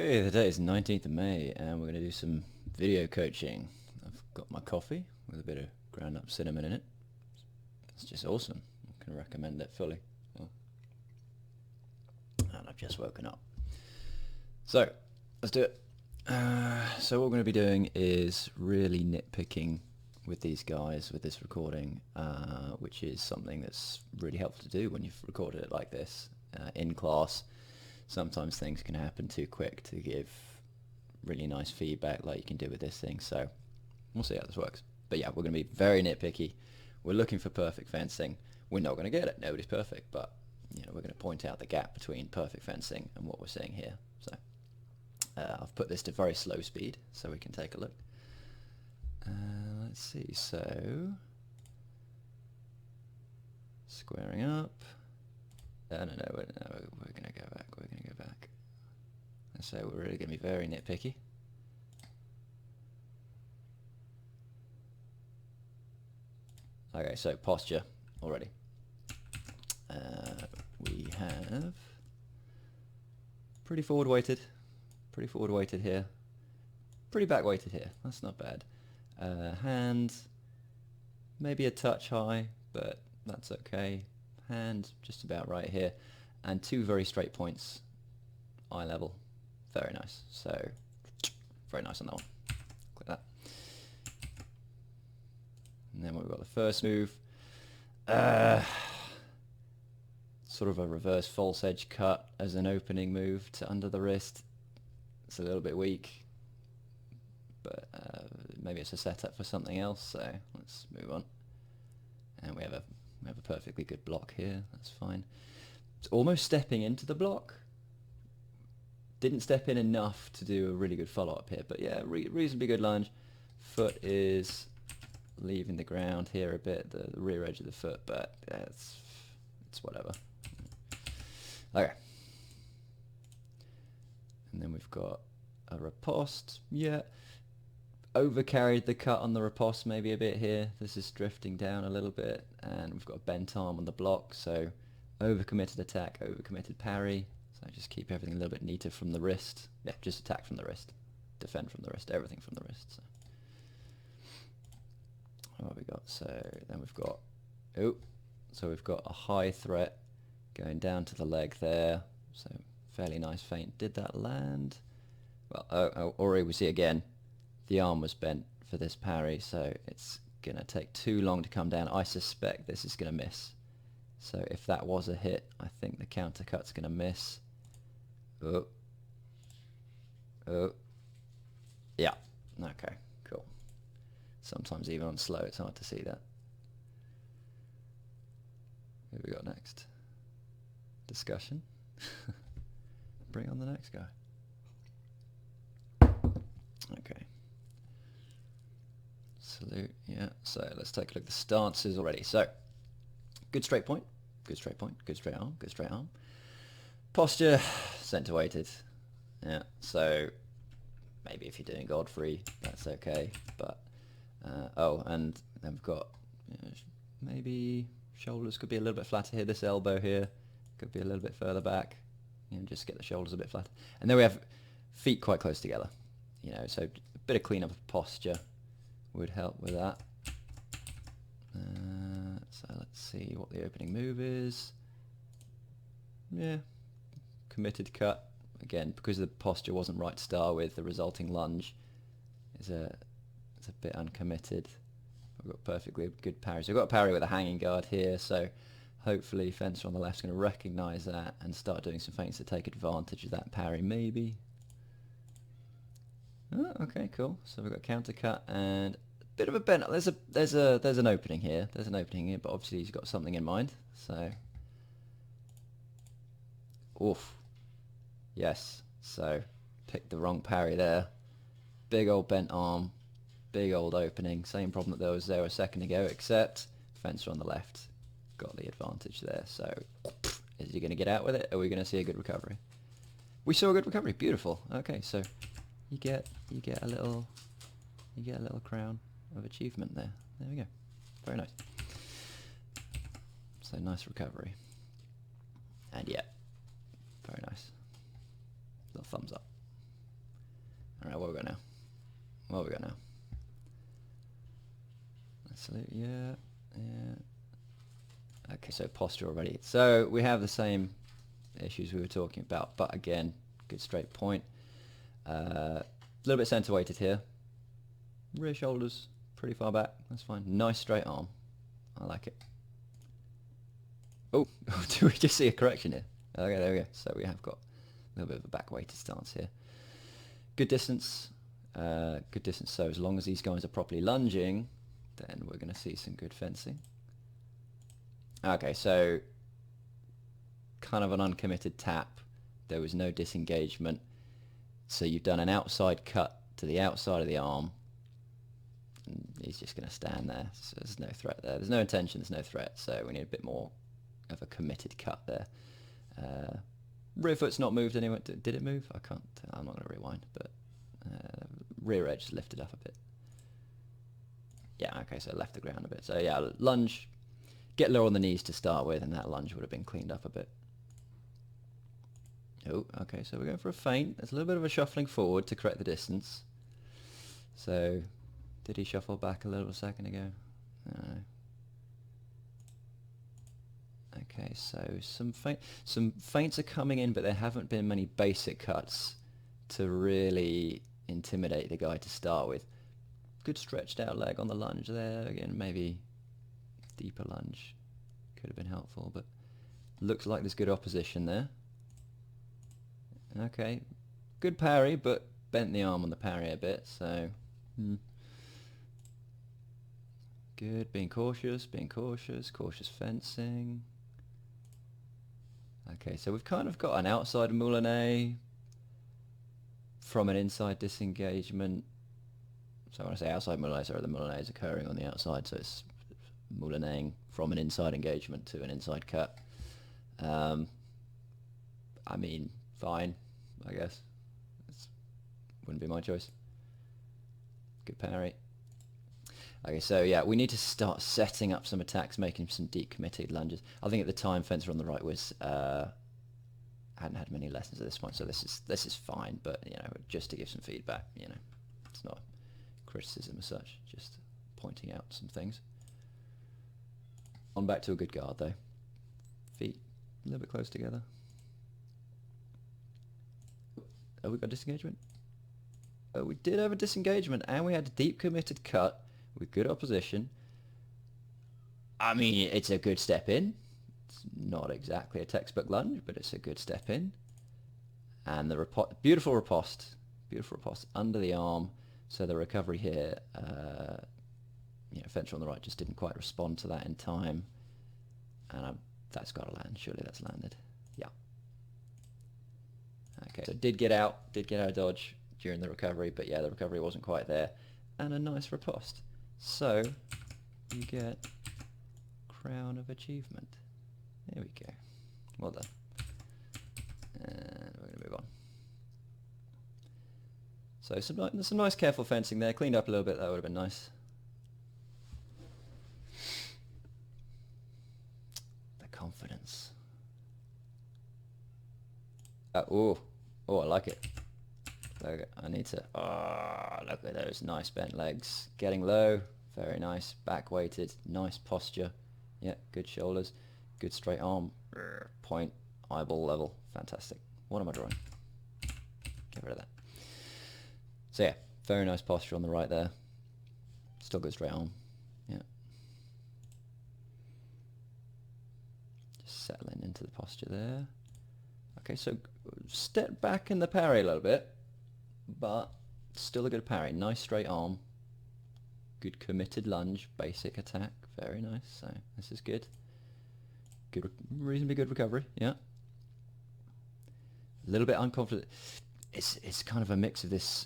Okay, the day is 19th of May and we're going to do some video coaching. I've got my coffee with a bit of ground up cinnamon in it. It's just awesome. I can recommend it fully. And I've just woken up. So, let's do it. So what we're going to be doing is really nitpicking with these guys with this recording, which is something that's really helpful to do when you've recorded it like this in class. Sometimes things can happen too quick to give really nice feedback like you can do with this thing, so we'll see how this works. But yeah, we're going to be very nitpicky. We're looking for perfect fencing. We're not going to get it. Nobody's perfect, but you know, we're going to point out the gap between perfect fencing and what we're seeing here. So I've put this to very slow speed so we can take a look. Let's see, so squaring up. No, we're going to go back. We're going to go back. So we're really going to be very nitpicky. Okay, so posture already. We have pretty forward weighted here, pretty back weighted here. That's not bad. Hand maybe a touch high, but that's okay. Hand just about right here, and two very straight points, eye level. Very nice. So very nice on that one. Click that. And then we've got the first move. Sort of a reverse false edge cut as an opening move to under the wrist. It's a little bit weak, but maybe it's a setup for something else, so let's move on. And we have a perfectly good block here, that's fine. It's almost stepping into the block. Didn't step in enough to do a really good follow-up here, but yeah, reasonably good lunge. Foot is leaving the ground here a bit, the rear edge of the foot, but yeah, it's whatever. Okay. And then we've got a riposte. Yeah, overcarried the cut on the riposte maybe a bit here. This is drifting down a little bit, and we've got a bent arm on the block, so overcommitted attack, overcommitted parry. So just keep everything a little bit neater from the wrist. Yeah, just attack from the wrist, defend from the wrist, everything from the wrist. So what have we got? So then we've got, so we've got a high threat going down to the leg there. So fairly nice feint. Did that land? Well, already we see again, the arm was bent for this parry, so it's going to take too long to come down. I suspect this is going to miss. So if that was a hit, I think the counter cut's going to miss. Yeah, okay, cool. Sometimes even on slow it's hard to see that. Who we got next? Discussion. Bring on the next guy. Okay. Salute, yeah. So let's take a look at the stances already. So, good straight point, good straight point, good straight arm, good straight arm. Posture, center weighted. Yeah, so maybe if you're doing Godfrey, that's okay. But, and then we've got, you know, maybe shoulders could be a little bit flatter here. This elbow here could be a little bit further back. You know, just get the shoulders a bit flatter. And then we have feet quite close together. You know, so a bit of cleanup of posture would help with that. So let's see what the opening move is. Yeah, committed cut. Again, because the posture wasn't right to start with, the resulting lunge is it's a bit uncommitted. We've got perfectly good parry. So we've got a parry with a hanging guard here, so hopefully fencer on the left is going to recognise that and start doing some feints to take advantage of that parry, maybe. Oh, okay, cool. So we've got counter cut and a bit of a bend. There's an opening here. There's an opening here, but obviously he's got something in mind. So, oof. Yes. So picked the wrong parry there. Big old bent arm. Big old opening. Same problem that was there a second ago, except fencer on the left got the advantage there. So, is he going to get out with it? Or are we going to see a good recovery? We saw a good recovery. Beautiful. Okay, so. You get a little crown of achievement there. There we go. Very nice. So nice recovery. And yeah, very nice. Little thumbs up. Alright, what have we got now? What have we got now? Absolute, yeah. Okay, so posture already. So we have the same issues we were talking about, but again, good straight point. A little bit center weighted here. Rear shoulders pretty far back. That's fine. Nice straight arm. I like it. Oh, do we just see a correction here? Okay, there we go. So we have got a little bit of a back weighted stance here. Good distance. Good distance. So as long as these guys are properly lunging, then we're going to see some good fencing. Okay, so kind of an uncommitted tap. There was no disengagement. So you've done an outside cut to the outside of the arm. And he's just going to stand there. So there's no threat there. There's no intention, there's no threat. So we need a bit more of a committed cut there. Rear foot's not moved anyway. Did it move? I can't. I'm not going to rewind, but rear edge lifted up a bit. Yeah, okay, so left the ground a bit. So yeah, lunge, get low on the knees to start with, and that lunge would have been cleaned up a bit. Oh, okay, so we're going for a feint. There's a little bit of a shuffling forward to correct the distance. So, did he shuffle back a little second ago? No. Okay, so some feints are coming in, but there haven't been many basic cuts to really intimidate the guy to start with. Good stretched out leg on the lunge there. Again, maybe deeper lunge could have been helpful, but looks like there's good opposition there. Okay, good parry, but bent the arm on the parry a bit, so good. Being cautious, cautious fencing. Okay, so we've kind of got an outside moulinet from an inside disengagement. So when I say outside moulinet, sorry, the moulinet is occurring on the outside, so it's moulineting from an inside engagement to an inside cut. I mean, fine, I guess. Wouldn't be my choice. Good parry. Okay, so yeah, we need to start setting up some attacks, making some deep committed lunges. I think at the time Fencer on the right was hadn't had many lessons at this point, so this is fine. But you know, just to give some feedback, you know, it's not criticism as such, just pointing out some things. On back to a good guard though. Feet a little bit close together. Oh, we got disengagement. Oh, we did have a disengagement, and we had a deep committed cut with good opposition. I mean, it's a good step in. It's not exactly a textbook lunge, but it's a good step in. And the beautiful riposte under the arm. So the recovery here, you know, Fencer on the right just didn't quite respond to that in time. And that's got to land. Surely that's landed. Yeah. Okay, so did get out of dodge during the recovery, but yeah, the recovery wasn't quite there. And a nice riposte. So you get crown of achievement. There we go. Well done. And we're going to move on. So some nice careful fencing there. Cleaned up a little bit. That would have been nice. The confidence. Oh, I like it. Okay, I need to. Oh, look at those nice bent legs. Getting low. Very nice. Back weighted. Nice posture. Yeah, good shoulders. Good straight arm. Point. Eyeball level. Fantastic. What am I drawing? Get rid of that. So yeah, very nice posture on the right there. Still good straight arm. Yeah. Just settling into the posture there. Okay, so step back in the parry a little bit, but still a good parry. Nice straight arm. Good committed lunge. Basic attack. Very nice. So this is good. Good, reasonably good recovery. Yeah. A little bit unconfident. It's kind of a mix of this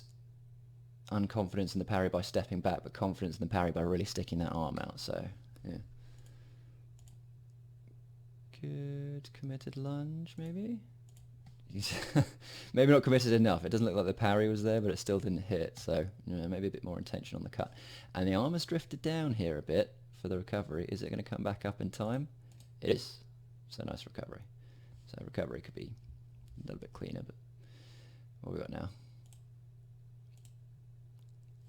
unconfidence in the parry by stepping back, but confidence in the parry by really sticking that arm out. So yeah. Good committed lunge, maybe. Maybe not committed enough. It doesn't look like the parry was there, but it still didn't hit. So you know, maybe a bit more intention on the cut. And the arm has drifted down here a bit for the recovery. Is it going to come back up in time? It is. So nice recovery. So recovery could be a little bit cleaner, but what we got now?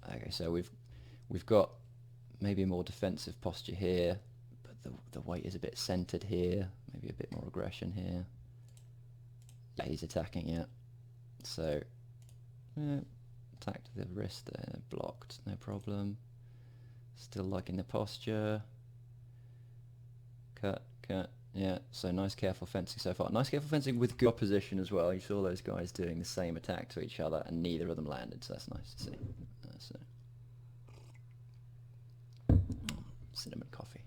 Okay, so we've got maybe a more defensive posture here, but the weight is a bit centered here. Maybe a bit more aggression here. Yeah, he's attacking it. So attack to the wrist there, blocked, no problem. Still liking the posture. Cut, cut. Yeah, so nice careful fencing so far. Nice careful fencing with good opposition as well. You saw those guys doing the same attack to each other and neither of them landed, so that's nice to see. Cinnamon coffee.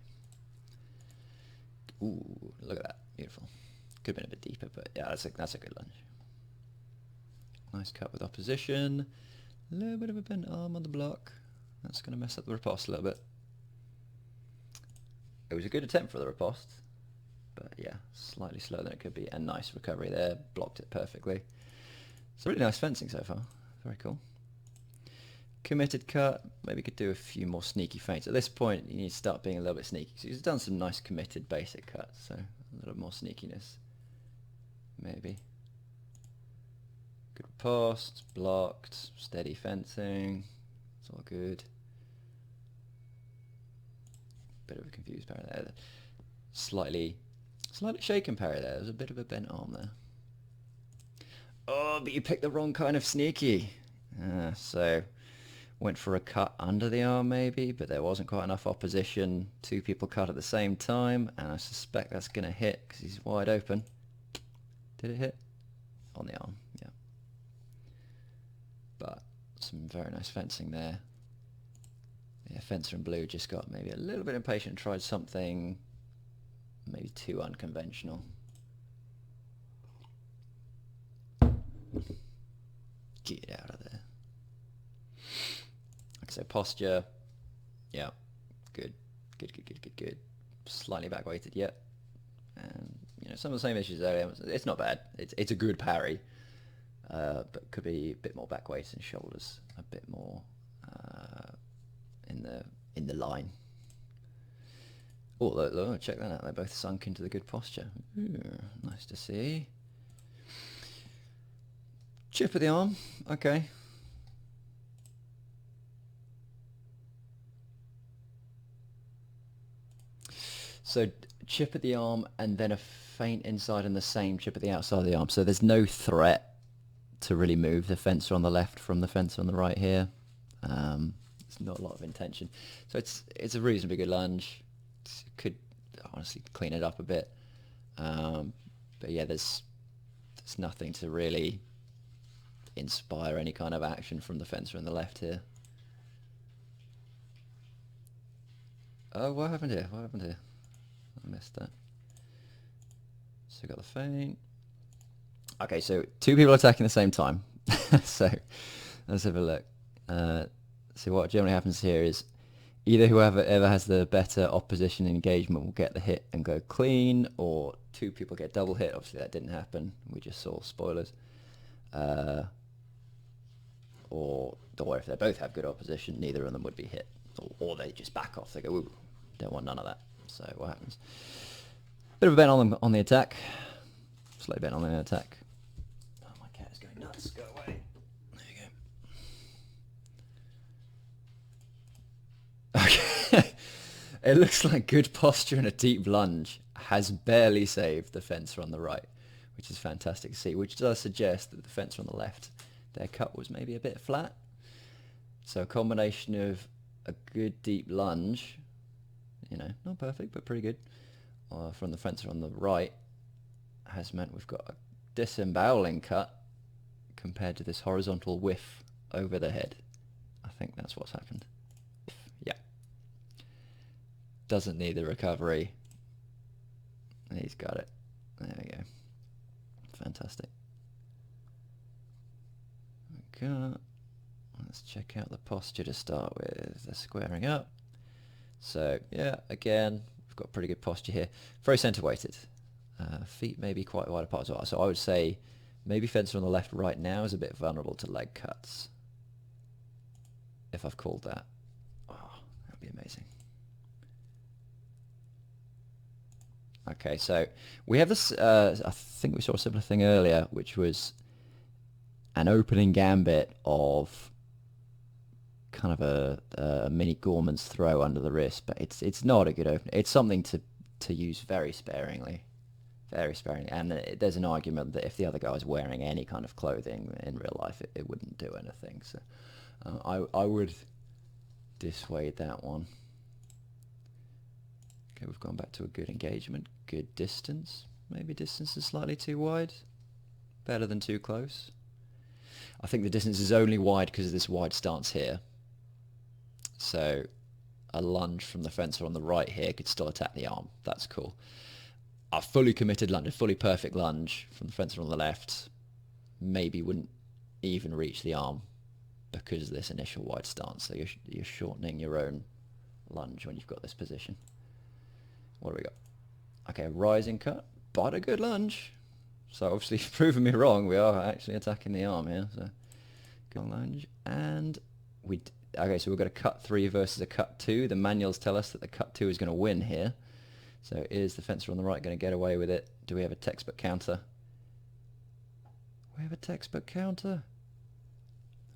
Ooh, look at that. Beautiful. Could have been a bit deeper, but yeah, that's a good lunge. Nice cut with opposition. A little bit of a bent arm on the block. That's going to mess up the riposte a little bit. It was a good attempt for the riposte, but yeah, slightly slower than it could be. And nice recovery there. Blocked it perfectly. It's really nice fencing so far. Very cool. Committed cut. Maybe could do a few more sneaky feints. At this point, you need to start being a little bit sneaky. So he's done some nice committed basic cuts, so a little more sneakiness. Maybe. Good riposte, blocked, steady fencing. It's all good. Bit of a confused parry there. Slightly shaken parry there. There's a bit of a bent arm there. Oh, but you picked the wrong kind of sneaky. So went for a cut under the arm maybe, but there wasn't quite enough opposition. Two people cut at the same time, and I suspect that's going to hit because he's wide open. Did it hit? On the arm, yeah. But some very nice fencing there. Yeah, fencer in blue just got maybe a little bit impatient and tried something maybe too unconventional. Get out of there. Like I said, posture, yeah, good. Slightly back weighted yet, and you know, some of the same issues earlier. It's not bad. It's a good parry, but could be a bit more back weight and shoulders, a bit more in the line. Oh, look, check that out. They're both sunk into the good posture. Ooh, nice to see. Chip of the arm. Okay. So chip at the arm and then a feint inside and the same chip at the outside of the arm. So there's no threat to really move the fencer on the left from the fencer on the right here. It's not a lot of intention. So it's a reasonably good lunge. Could honestly clean it up a bit. But yeah, there's nothing to really inspire any kind of action from the fencer on the left here. Oh, what happened here? What happened here? I missed that. So we got the feint. Okay, so two people attacking at the same time. So let's have a look. So what generally happens here is either whoever ever has the better opposition engagement will get the hit and go clean, or two people get double hit. Obviously that didn't happen. We just saw spoilers. Or if they both have good opposition, neither of them would be hit. Or they just back off. They go, ooh, don't want none of that. So what happens? Bit of a bent on the attack. Slightly bent on the attack. Oh, my cat is going nuts. Go away. There you go. Okay. It looks like good posture and a deep lunge has barely saved the fencer on the right, which is fantastic to see, which does suggest that the fencer on the left, their cut was maybe a bit flat. So a combination of a good deep lunge, you know, not perfect, but pretty good, from the fencer on the right, has meant we've got a disemboweling cut compared to this horizontal whiff over the head. I think that's what's happened. Yeah. Doesn't need the recovery. He's got it. There we go. Fantastic. Okay. Let's check out the posture to start with. The squaring up. So yeah, again, we've got pretty good posture here. Very center weighted. Feet maybe quite wide apart as well. So I would say maybe fencer on the left right now is a bit vulnerable to leg cuts. If I've called that. Oh, that'd be amazing. Okay, so we have this, I think we saw a similar thing earlier, which was an opening gambit of kind of a mini Gorman's throw under the wrist, but it's not a good opener. It's something to use very sparingly. Very sparingly. And there's an argument that if the other guy was wearing any kind of clothing in real life, it wouldn't do anything. So I would dissuade that one. Okay, we've gone back to a good engagement, good distance. Maybe distance is slightly too wide. Better than too close. I think the distance is only wide because of this wide stance here. So a lunge from the fencer on the right here could still attack the arm. That's cool. A fully committed lunge, a fully perfect lunge from the fencer on the left maybe wouldn't even reach the arm because of this initial wide stance. So you're shortening your own lunge when you've got this position. What do we got? Okay, rising cut, but a good lunge. So obviously you've proven me wrong. We are actually attacking the arm here. So good lunge, and okay. So we've got a cut 3 versus a cut 2. The manuals tell us that the cut 2 is going to win here. So is the fencer on the right going to get away with it? Do we have a textbook counter? We have a textbook counter.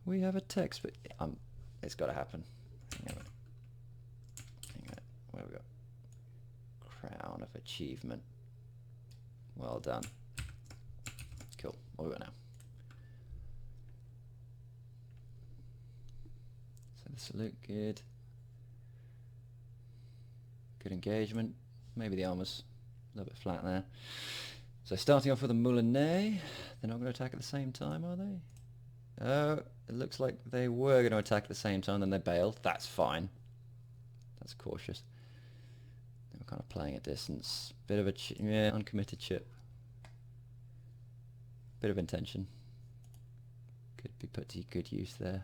We have a textbook. It's got to happen. Hang on. Where have we got? Crown of achievement. Well done. Cool. What have we got now? So this will look good. Good engagement. Maybe the arm was a little bit flat there. So starting off with a moulinet. They're not going to attack at the same time, are they? Oh, it looks like they were going to attack at the same time, then they bailed. That's fine. That's cautious. They were kind of playing at distance. Bit of a yeah, uncommitted chip. Bit of intention. Could be put to good use there.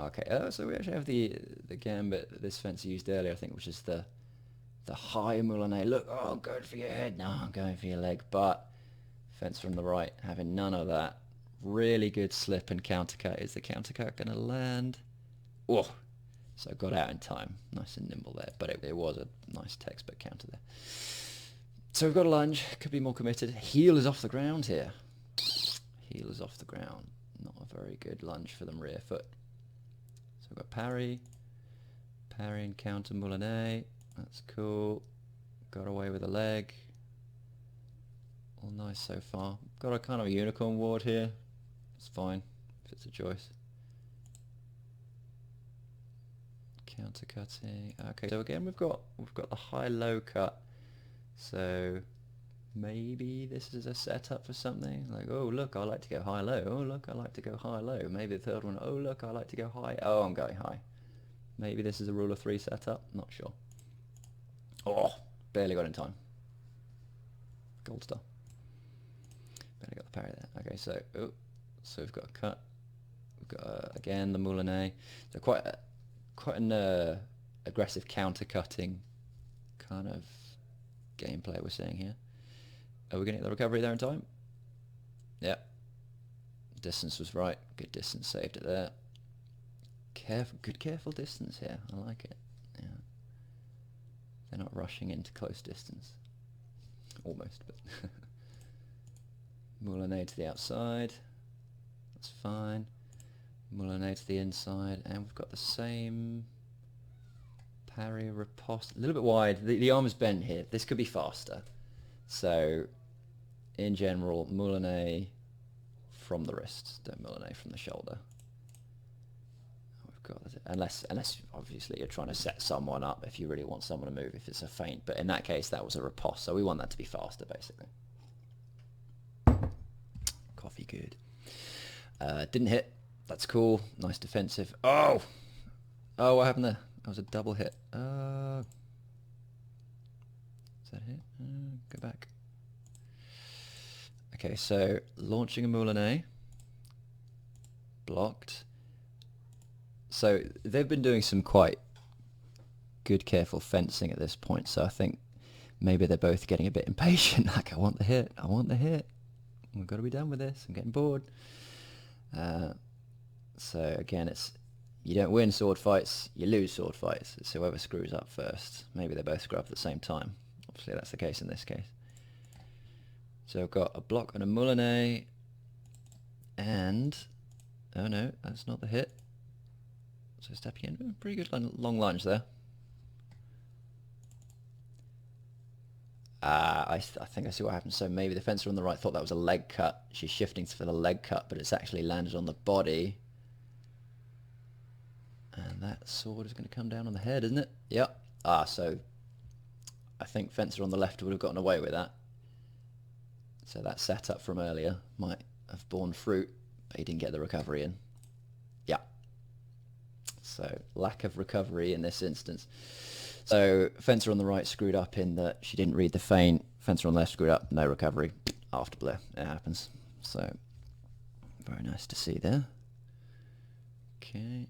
Okay, so we actually have the gambit that this fencer used earlier, I think, which is the high moulinet. Look, oh, I'm going for your head. No, I'm going for your leg. But fencer on the right, having none of that. Really good slip and countercut. Is the countercut going to land? Oh, so got out in time. Nice and nimble there. But it was a nice textbook counter there. So we've got a lunge. Could be more committed. Heel is off the ground here. Heel is off the ground. Not a very good lunge for the rear foot. So we've got parry. Parry and counter moulinet. That's cool. Got away with a leg. All nice so far. Got a kind of a unicorn ward here. It's fine if it's a choice. Counter cutting. Okay, so again we've got the high-low cut. So maybe this is a setup for something. Like, oh look, I like to go high-low. Oh look, I like to go high-low. Maybe the third one. Oh look, I like to go high. Oh, I'm going high. Maybe this is a rule of 3 setup. Not sure. Oh, barely got in time. Gold star. Barely got the parry there. Okay, so we've got a cut. We've got again the moulinet. So quite an aggressive counter cutting kind of gameplay we're seeing here. Are we going to get the recovery there in time? Yeah. Distance was right. Good distance, saved it there. Careful distance here. I like it. Yeah. They're not rushing into close distance. Almost, but moulinet to the outside. That's fine. Moulinet to the inside, and we've got the same parry riposte. A little bit wide. The arm is bent here. This could be faster. So, in general, moulinet from the wrist. Don't moulinet from the shoulder. Unless obviously you're trying to set someone up if you really want someone to move, if it's a feint, but in that case that was a riposte, so we want that to be faster basically. Coffee good. Didn't hit. That's cool. Nice defensive. Oh, what happened there? That was a double hit. Is that a hit? Go back. Okay, so launching a moulinet. Blocked. So they've been doing some quite good, careful fencing at this point. So I think maybe they're both getting a bit impatient. Like, I want the hit. I want the hit. We've got to be done with this. I'm getting bored. So again, you don't win sword fights. You lose sword fights. It's whoever screws up first. Maybe they both screw up at the same time. Obviously, that's the case in this case. So I've got a block and a moulinet. And oh no, that's not the hit. So stepping in, pretty good long lunge there. I think I see what happened. So maybe the fencer on the right thought that was a leg cut. She's shifting for the leg cut, but it's actually landed on the body. And that sword is going to come down on the head, isn't it? Yep. So I think fencer on the left would have gotten away with that. So that setup from earlier might have borne fruit, but he didn't get the recovery in. Yeah. So lack of recovery in this instance. So fencer on the right screwed up in that she didn't read the feint. Fencer on the left screwed up, no recovery. After blue, it happens. So very nice to see there. Okay.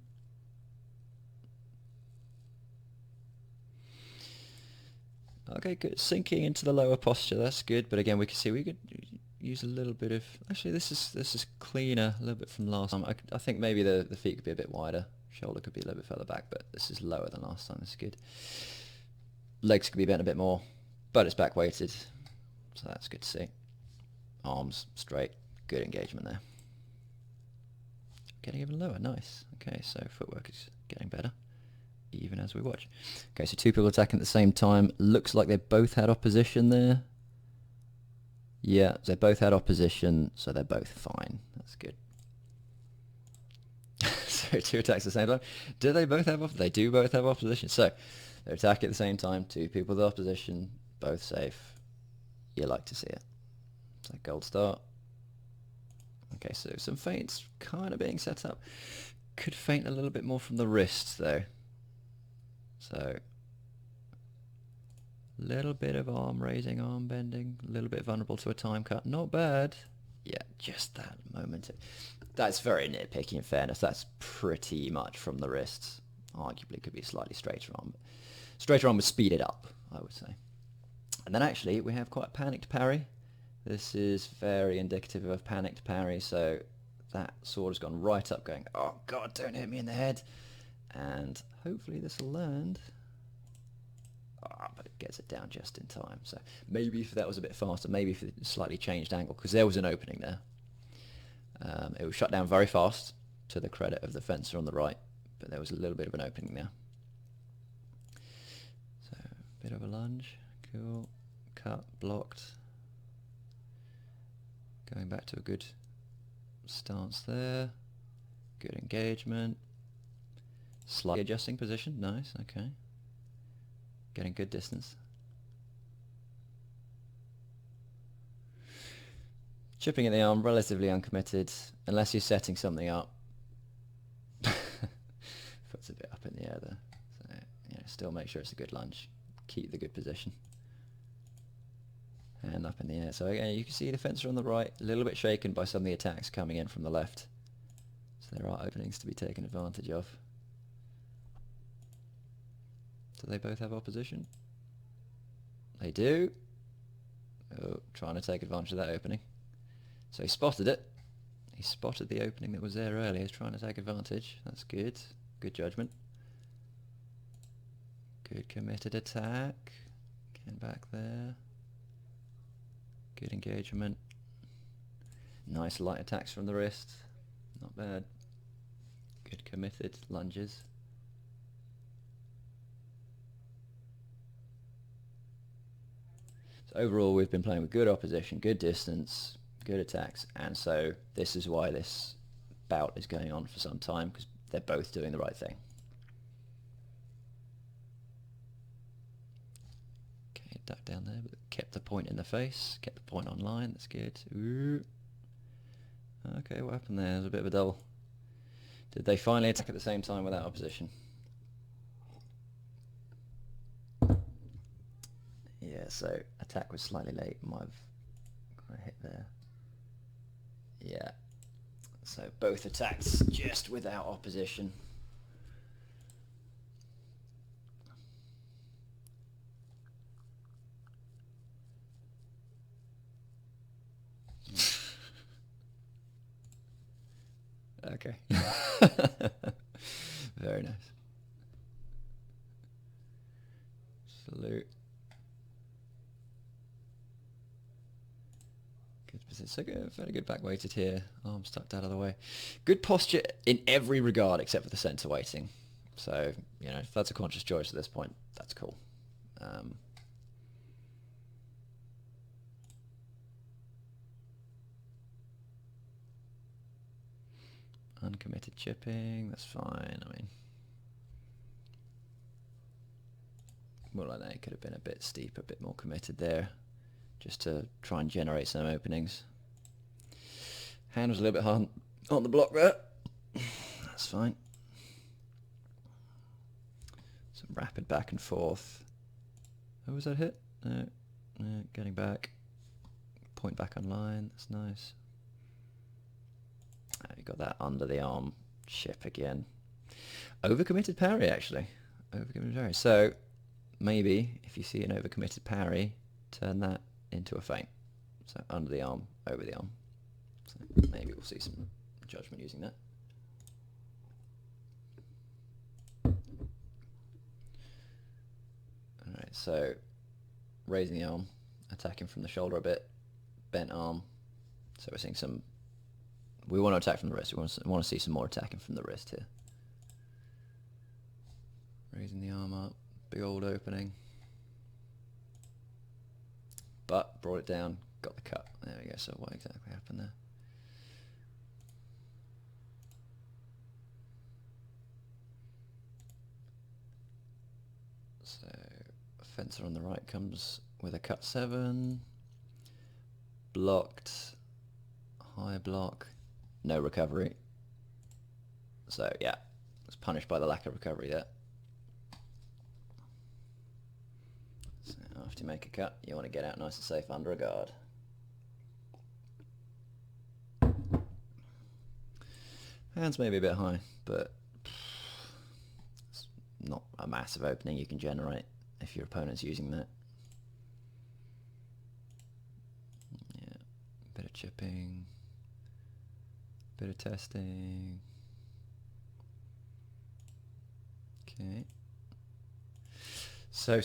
Okay, good. Sinking into the lower posture, that's good. But again, we can see we could use a little bit of... Actually, this is cleaner, a little bit from last time. I think maybe the feet could be a bit wider. Shoulder could be a little bit further back, but this is lower than last time. This is good. Legs could be bent a bit more, but it's back weighted, so that's good to see. Arms straight, good engagement there. Getting even lower, nice. Okay, so footwork is getting better, even as we watch. Okay, so two people attacking at the same time. Looks like they both had opposition there. Yeah, they both had opposition, so they're both fine. That's good. So two attacks at the same time. Do they both have opposition? They do both have opposition. So they're attacking at the same time. Two people with opposition, both safe. You like to see it. So gold start. Okay, so some feints kind of being set up. Could feint a little bit more from the wrists though. So a little bit of arm raising, arm bending, a little bit vulnerable to a time cut. Not bad. Yeah, just that moment. That's very nitpicky in fairness. That's pretty much from the wrists. Arguably could be a slightly straighter arm. But straighter arm would speed it up, I would say. And then actually we have quite a panicked parry. This is very indicative of a panicked parry. So that sword has gone right up going, oh God, don't hit me in the head. And hopefully this will land. But it gets it down just in time. So maybe if that was a bit faster, maybe if it slightly changed angle, because there was an opening there. It was shut down very fast, to the credit of the fencer on the right, but there was a little bit of an opening there. So a bit of a lunge, cool, cut, blocked. Going back to a good stance there, good engagement. Slightly adjusting position, nice, okay. Getting good distance. Chipping at the arm, relatively uncommitted, unless you're setting something up. Foot's a bit up in the air there. So, yeah, still make sure it's a good lunge. Keep the good position. Hand up in the air. So again, you can see the fencer on the right, a little bit shaken by some of the attacks coming in from the left. So there are openings to be taken advantage of. Do they both have opposition? They do. Oh, trying to take advantage of that opening. So he spotted it. He spotted the opening that was there earlier. He's trying to take advantage. That's good. Good judgment. Good committed attack. Getting back there. Good engagement. Nice light attacks from the wrist. Not bad. Good committed lunges. So overall, we've been playing with good opposition, good distance, good attacks, and so this is why this bout is going on for some time, because they're both doing the right thing. Okay, duck down there, but kept the point in the face, kept the point on line, that's good. Ooh. Okay, what happened there? There's a bit of a double. Did they finally attack at the same time without opposition? Yeah, so attack was slightly late, might have got a hit there. Yeah, so both attacks just without opposition. Okay. Very nice. Salute. Good position. So good, very good back weighted here. Arms tucked out of the way. Good posture in every regard except for the centre weighting. So, you know, if that's a conscious choice at this point, that's cool. Uncommitted chipping, that's fine. I mean, well, I know it could have been a bit steep, a bit more committed there, just to try and generate some openings. Hand was a little bit hard on the block there. That's fine. Some rapid back and forth. Oh, was that a hit? No, no, getting back. Point back on line, that's nice. You got that under the arm chip again. Overcommitted parry, actually. Overcommitted parry. So maybe if you see an overcommitted parry, turn that into a feint. So under the arm, over the arm. So maybe we'll see some judgment using that. Alright, so raising the arm, attacking from the shoulder a bit, bent arm. So we're seeing some... We want to attack from the wrist. We want to see some more attacking from the wrist here. Raising the arm up, big old opening. But brought it down, got the cut. There we go. So what exactly happened there? So fencer on the right comes with a cut 7. Blocked. High block. No recovery. So yeah, it's punished by the lack of recovery there. So after you make a cut, you want to get out nice and safe under a guard. Hands may be a bit high, but it's not a massive opening you can generate if your opponent's using that. Yeah, bit of chipping. Bit of testing. Okay. So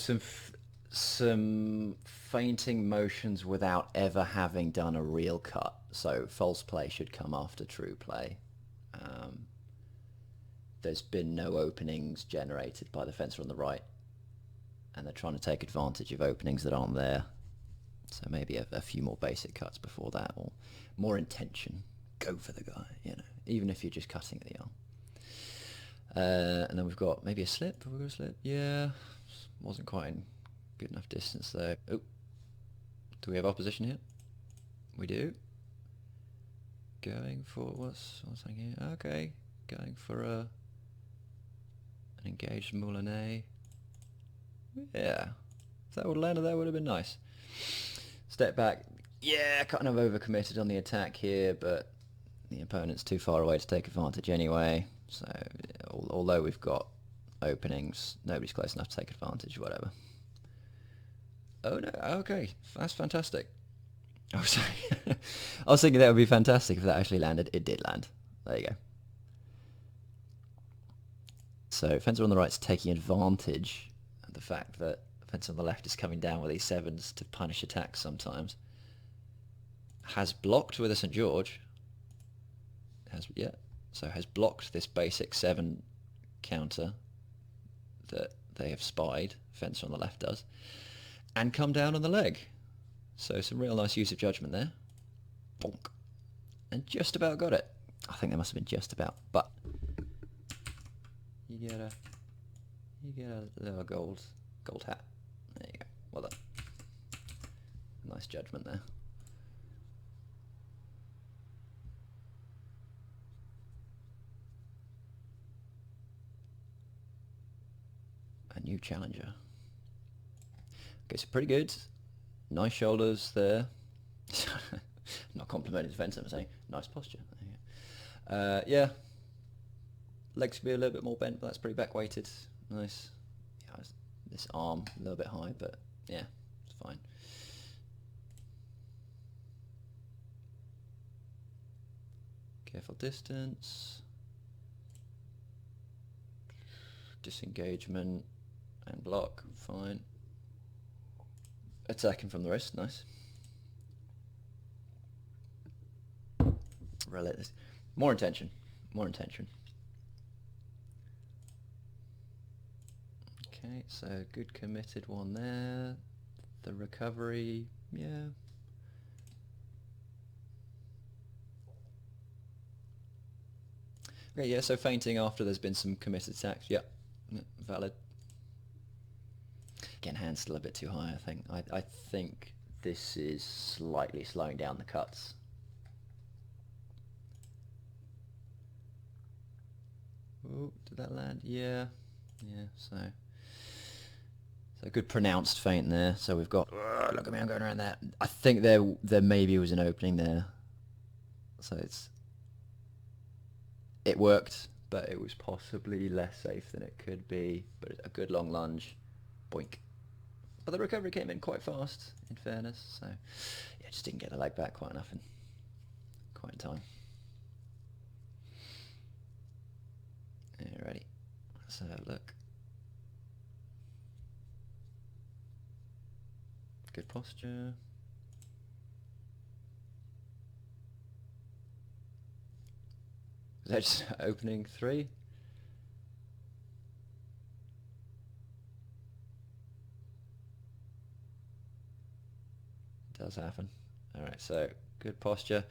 some feinting motions without ever having done a real cut. So false play should come after true play. There's been no openings generated by the fencer on the right, and they're trying to take advantage of openings that aren't there. So maybe a few more basic cuts before that, or more intention. Go for the guy, you know, even if you're just cutting at the arm. And then we've got maybe a slip. Have we got a slip? Yeah, wasn't quite in good enough distance there. Oh, do we have opposition here? We do. Going for what's happening here? Okay, going for an engaged Moulinet. Yeah, if that would have landed, that would have been nice. Step back. Yeah, kind of overcommitted on the attack here, but the opponent's too far away to take advantage anyway. So although we've got openings, nobody's close enough to take advantage, whatever. Oh no, okay, that's fantastic. I was thinking that would be fantastic if that actually landed. It did land. There you go. So fencer on the right's taking advantage of the fact that fencer on the left is coming down with these 7s to punish attacks sometimes. Has blocked with a St. George. Has blocked this basic 7 counter that they have spied, fencer on the left does, and come down on the leg. So some real nice use of judgment there. Bonk. And just about got it. I think they must have been just about, but you get a little gold hat. There you go. Well done. Nice judgment there. A new challenger. Okay, so pretty good. Nice shoulders there. Not complimenting the fence, I'm saying. Nice posture. Yeah. Legs could be a little bit more bent, but that's pretty back weighted. Nice. Yeah, this arm a little bit high, but yeah, it's fine. Careful distance. Disengagement and block, fine. Attacking from the wrist, nice. Relentless. More intention. More intention. Okay, so good committed one there. The recovery, yeah. Okay, yeah, so feinting after there's been some committed attacks, yeah, valid. Again, hand's still a bit too high, I think. I think this is slightly slowing down the cuts. Oh, did that land? Yeah, yeah, so good pronounced feint there. So we've got, look at me, I'm going around that. I think there maybe was an opening there. So it worked, but it was possibly less safe than it could be. But a good long lunge, boink. But the recovery came in quite fast, in fairness. So yeah, just didn't get the leg back quite enough in time. Yeah, ready. Let's have a look. Good posture. Is that just opening 3? It does happen. Alright, so good posture.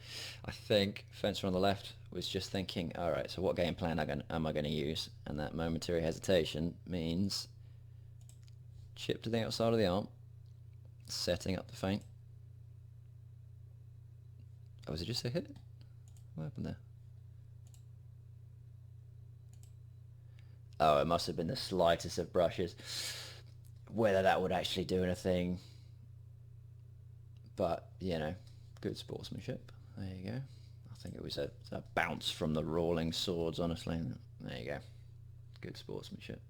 I think Fencer on the left was just thinking, alright, so what game plan am I going to use? And that momentary hesitation means chip to the outside of the arm, setting up the feint. Oh, was it just a hit? What happened there? Oh, it must have been the slightest of brushes. Whether that would actually do anything, but, you know, good sportsmanship. There you go. I think it was a bounce from the rolling swords, honestly. There you go. Good sportsmanship.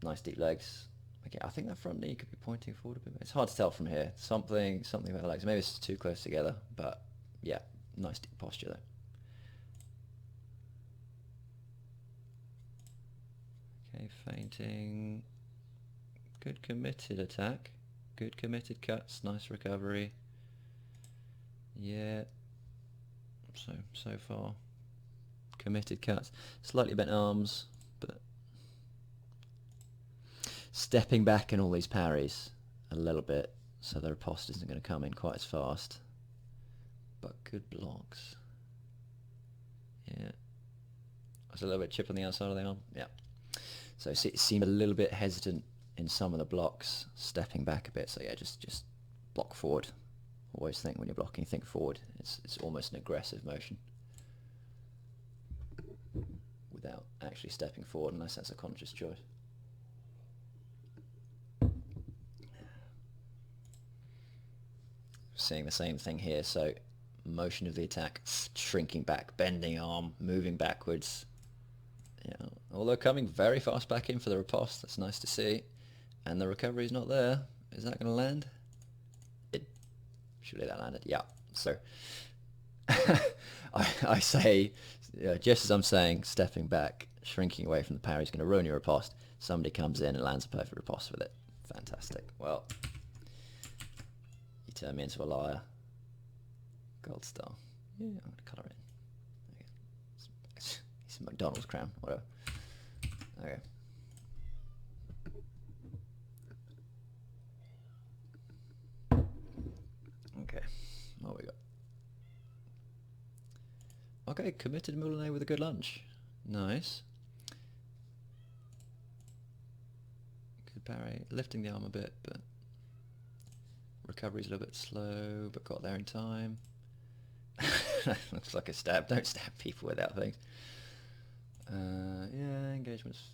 Nice deep legs. Okay, I think that front knee could be pointing forward a bit. It's hard to tell from here. Something about the legs. Maybe it's too close together, but yeah, nice deep posture though. Okay, feinting. Good committed attack. Good committed cuts. Nice recovery. Yeah. So far. Committed cuts. Slightly bent arms, but stepping back in all these parries a little bit, so the riposte isn't going to come in quite as fast. But good blocks. Yeah. There's a little bit chip on the outside of the arm. Yeah. So it seemed a little bit hesitant in some of the blocks, stepping back a bit. So yeah, just block forward. Always think when you're blocking, think forward. It's almost an aggressive motion without actually stepping forward, unless that's a conscious choice. Seeing the same thing here. So motion of the attack, shrinking back, bending arm, moving backwards. Yeah, although coming very fast back in for the riposte. That's nice to see. And the recovery is not there. Is that going to land? Surely that landed. Yeah. So I say, just as I'm saying, stepping back, shrinking away from the parry is going to ruin your riposte. Somebody comes in and lands a perfect riposte with it. Fantastic. Well, you turn me into a liar. Gold star. Yeah, I'm going to colour it in. It's a McDonald's crown, whatever. Okay. Okay, what we got? Okay, committed Moulinet with a good lunge. Nice. Good parry. Lifting the arm a bit, but recovery's a little bit slow, but got there in time. Looks like a stab. Don't stab people without things. Yeah, engagements.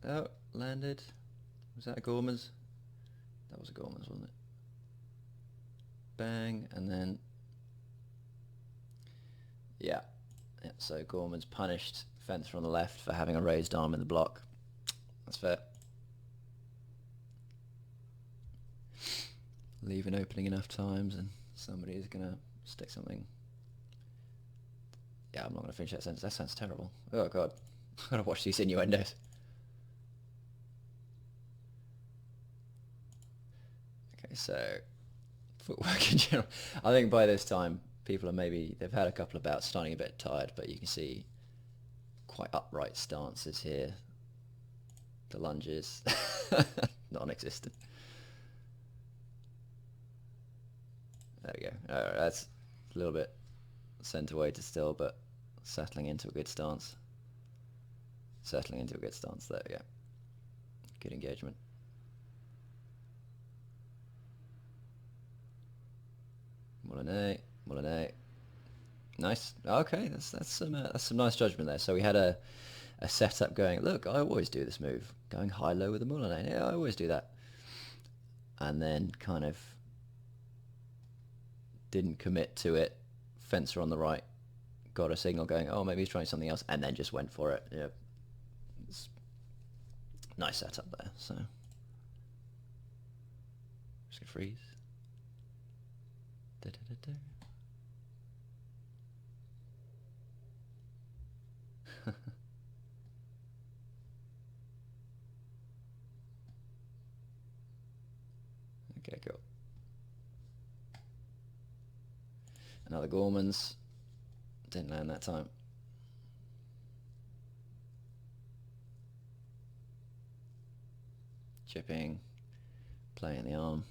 Oh, landed. Was that a Gorman's? That was a Gorman's, wasn't it? Bang, and then yeah, so Gorman's punished Fencer on the left for having a raised arm in the block. That's fair. Leave an opening enough times and somebody is going to stick something. Yeah, I'm not going to finish that sentence. That sounds terrible. Oh god, I've got to watch these innuendos. Okay, so footwork in general. I think by this time people are they've had a couple of bouts, starting a bit tired, but you can see quite upright stances here. The lunges, non-existent. There we go. Alright, that's a little bit center weighted still, but settling into a good stance. Settling into a good stance. There we go. Good engagement. Moulinet, Moulinet. Nice. Okay, that's some nice judgment there. So we had a setup going, look, I always do this move, going high-low with the Moulinet. Yeah, I always do that. And then kind of didn't commit to it. Fencer on the right, got a signal going, oh, maybe he's trying something else, and then just went for it. Yeah, it's nice setup there. So just gonna freeze. Da, da, da, da. Okay, cool. Another Gorman's. Didn't land that time. Chipping. Playing the arm.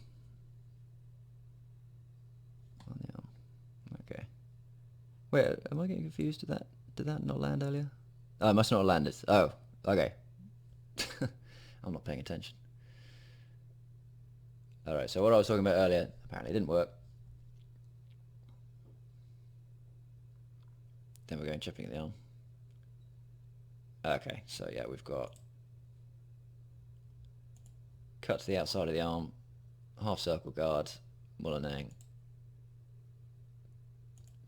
On the arm. Okay. Wait, am I getting confused? Did that not land earlier? Oh, it must not have landed. Oh, okay. I'm not paying attention. Alright, so what I was talking about earlier apparently didn't work. Then we're going chipping at the arm. Okay, so yeah, we've got cut to the outside of the arm, half circle guard, Moulinet.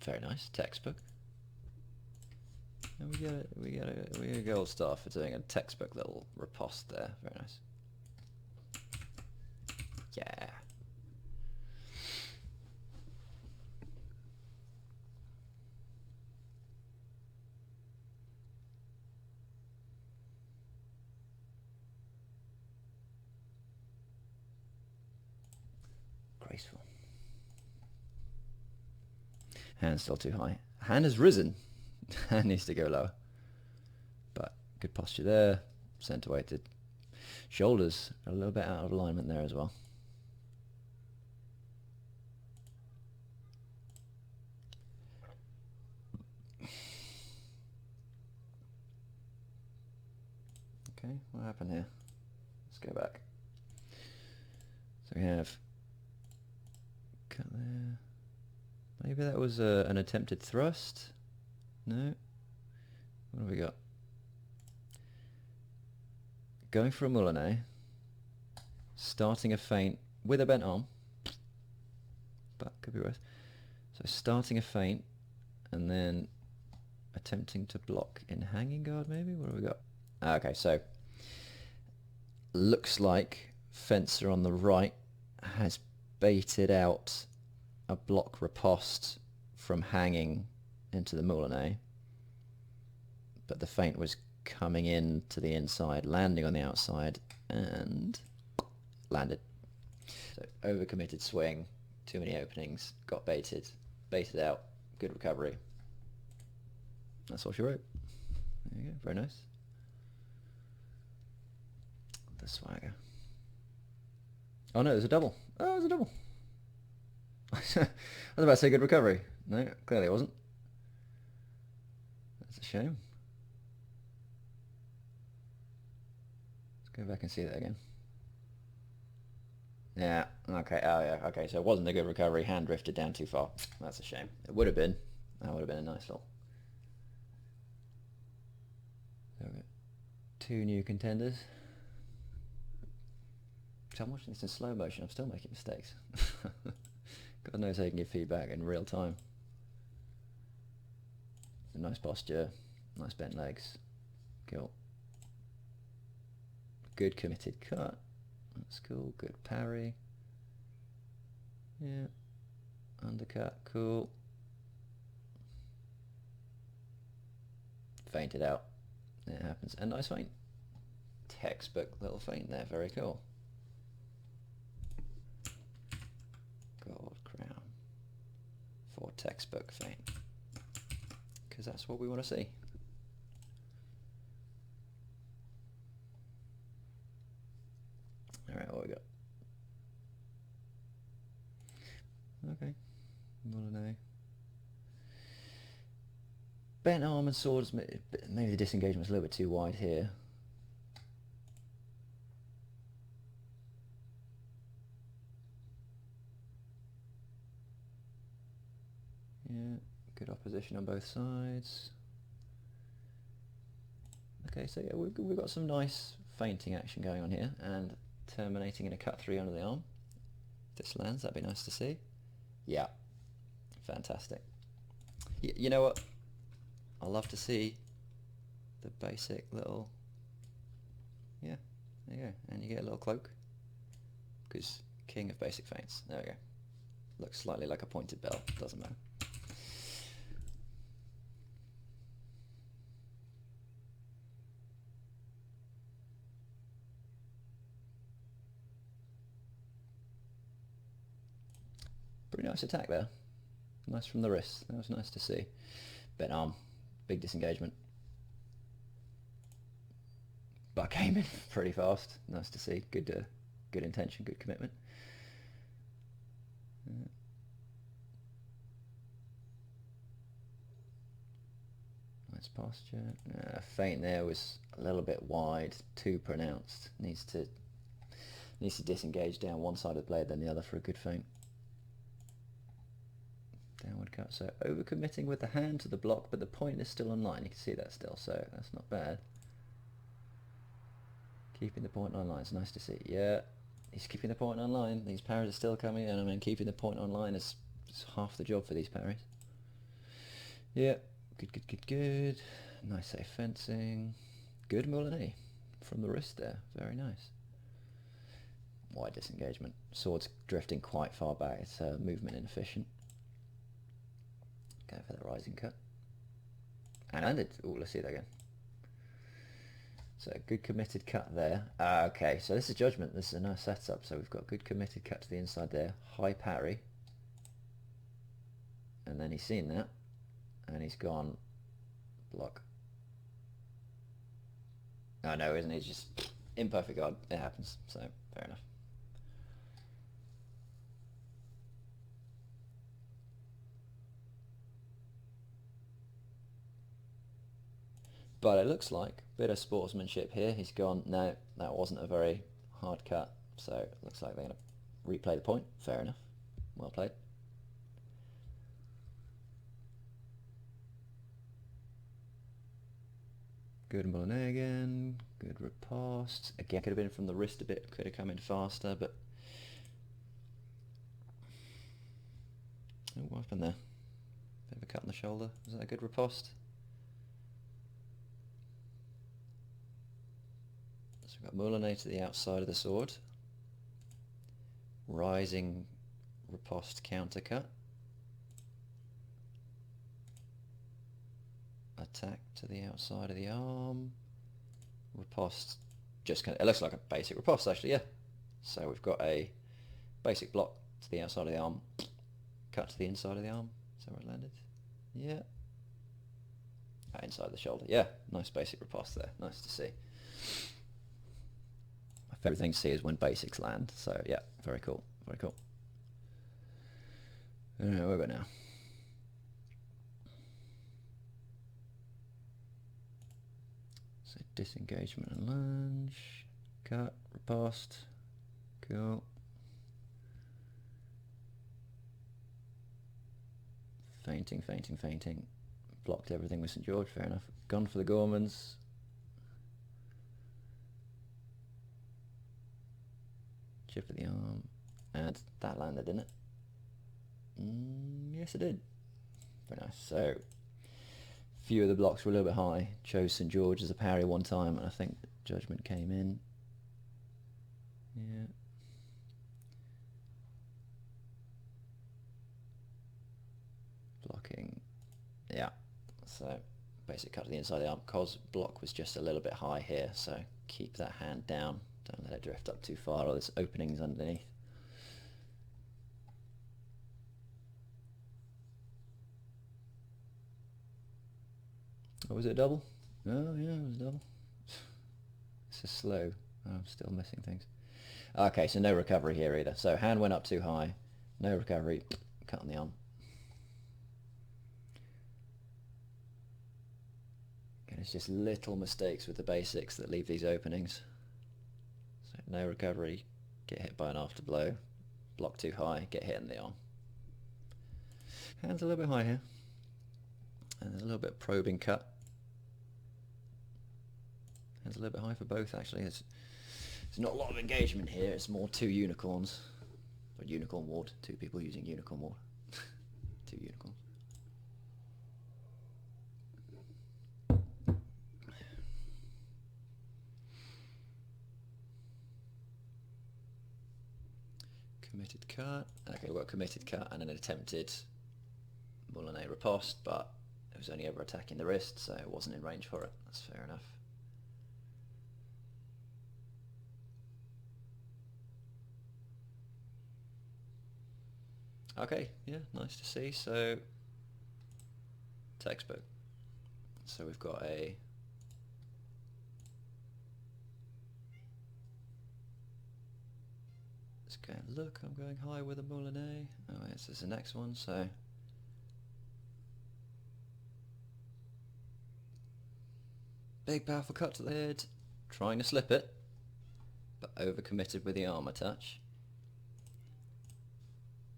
Very nice, textbook. And we get a gold star for doing a textbook little riposte there. Very nice. Yeah. Graceful. Hand's still too high. Hand has risen. Hand needs to go lower. But good posture there. Center weighted. Shoulders are a little bit out of alignment there as well. Okay, what happened here? Let's go back. So we have cut there. Maybe that was an attempted thrust. No. What have we got? Going for a Moulinet. Starting a feint with a bent arm. But could be worse. So starting a feint and then attempting to block in hanging guard maybe? What have we got? Okay, so looks like Fencer on the right has baited out a block riposte from hanging into the Moulinet, but the feint was coming in to the inside, landing on the outside, and landed. So overcommitted swing, too many openings, got baited out, good recovery. That's all she wrote. There you go, very nice. The swagger. Oh no, there's a double. Oh, there's a double. I was about to say good recovery. No, clearly it wasn't. That's a shame. Let's go back and see that again. Yeah, okay, oh yeah, okay, so it wasn't a good recovery, hand drifted down too far. That's a shame. It would have been. That would have been a nice little. So we've got two new contenders. So I'm watching this in slow motion, I'm still making mistakes. God knows how you can give feedback in real time. A nice posture, nice bent legs. Cool. Good committed cut. That's cool. Good parry. Yeah. Undercut. Cool. Feinted out. It happens. A nice feint. Textbook little feint there. Very cool. Gold crown for textbook feint. Because that's what we want to see. Okay. Molyneux. Bent arm and swords, maybe the disengagement's a little bit too wide here. Yeah, good opposition on both sides. Okay, so yeah, we've got some nice feinting action going on here, and terminating in a cut 3 under the arm. If this lands, that'd be nice to see. Yeah, fantastic. You know what? I love to see the basic little, yeah, there you go, and you get a little cloak, because king of basic feints, there we go. Looks slightly like a pointed bell, doesn't matter. Pretty nice attack there. Nice from the wrist. That was nice to see. Bent arm, big disengagement. But came in pretty fast. Nice to see. Good, good intention, good commitment. Nice posture. Feint there was a little bit wide, too pronounced. Needs to disengage down one side of the blade, then the other for a good feint. Downward cut, so overcommitting with the hand to the block, but the point is still online. You can see that still, so that's not bad. Keeping the point online is nice to see. Yeah, he's keeping the point online. These parries are still coming in. I mean, keeping the point online is half the job for these parries. Yeah, good, good, good, good. Nice safe fencing. Good Molyneux from the wrist there. Very nice. Wide disengagement. Sword's drifting quite far back. It's movement inefficient. Go for the rising cut. And landed. Oh, let's see that again. So good committed cut there. Okay, so this is judgment. This is a nice setup. So we've got good committed cut to the inside there. High parry. And then he's seen that. And he's gone block. Oh no, isn't he? Just imperfect guard. It happens. So fair enough. But it looks like a bit of sportsmanship here. He's gone, no, that wasn't a very hard cut. So it looks like they're going to replay the point. Fair enough. Well played. Good Molyneux again. Good riposte. Again, could have been from the wrist a bit. Could have come in faster, but... Oh, what happened there? Bit of a cut in the shoulder. Was that a good riposte? So we've got Molyneux to the outside of the sword. Rising riposte counter cut. Attack to the outside of the arm. Riposte, just kind of, it looks like a basic riposte actually, yeah. So we've got a basic block to the outside of the arm, cut to the inside of the arm. Is that where it landed? Yeah. Inside the shoulder, yeah. Nice basic riposte there, nice to see. My favourite thing to see is when basics land, so yeah, very cool, very cool. Where are we now? So disengagement and lunge, cut, riposte, cool. Feinting, feinting, feinting. Blocked everything with St. George, fair enough. Gone for the Gormans. Chip of the arm. And that landed, didn't it? Yes, it did. Very nice. So, few of the blocks were a little bit high. Chose St. George as a parry one time, and I think judgment came in. Yeah. Blocking. Yeah. So, basic cut to the inside of the arm. Cos block was just a little bit high here, so keep that hand down. Don't let it drift up too far, or there's openings underneath. Oh, was it a double? Oh yeah, it was a double. This is slow. Oh, I'm still missing things. Okay, so no recovery here either. So hand went up too high. No recovery. cut on the arm. And it's just little mistakes with the basics that leave these openings. So no recovery, get hit by an after blow, block too high, get hit in the arm. Hands a little bit high here. And there's a little bit of probing cut. Hands a little bit high for both actually. It's not a lot of engagement here, it's more two unicorns. Or unicorn ward, two people using unicorn ward. Two unicorns. Committed cut. Okay, we've got a committed cut and an attempted Moulinet riposte, but it was only ever attacking the wrist, so it wasn't in range for it. That's fair enough. Okay, yeah, nice to see. So, textbook. So we've got a let's go and look. I'm going high with a Moulinet. Oh, this is the next one. So big powerful cut to the head, trying to slip it, but overcommitted with the arm attach.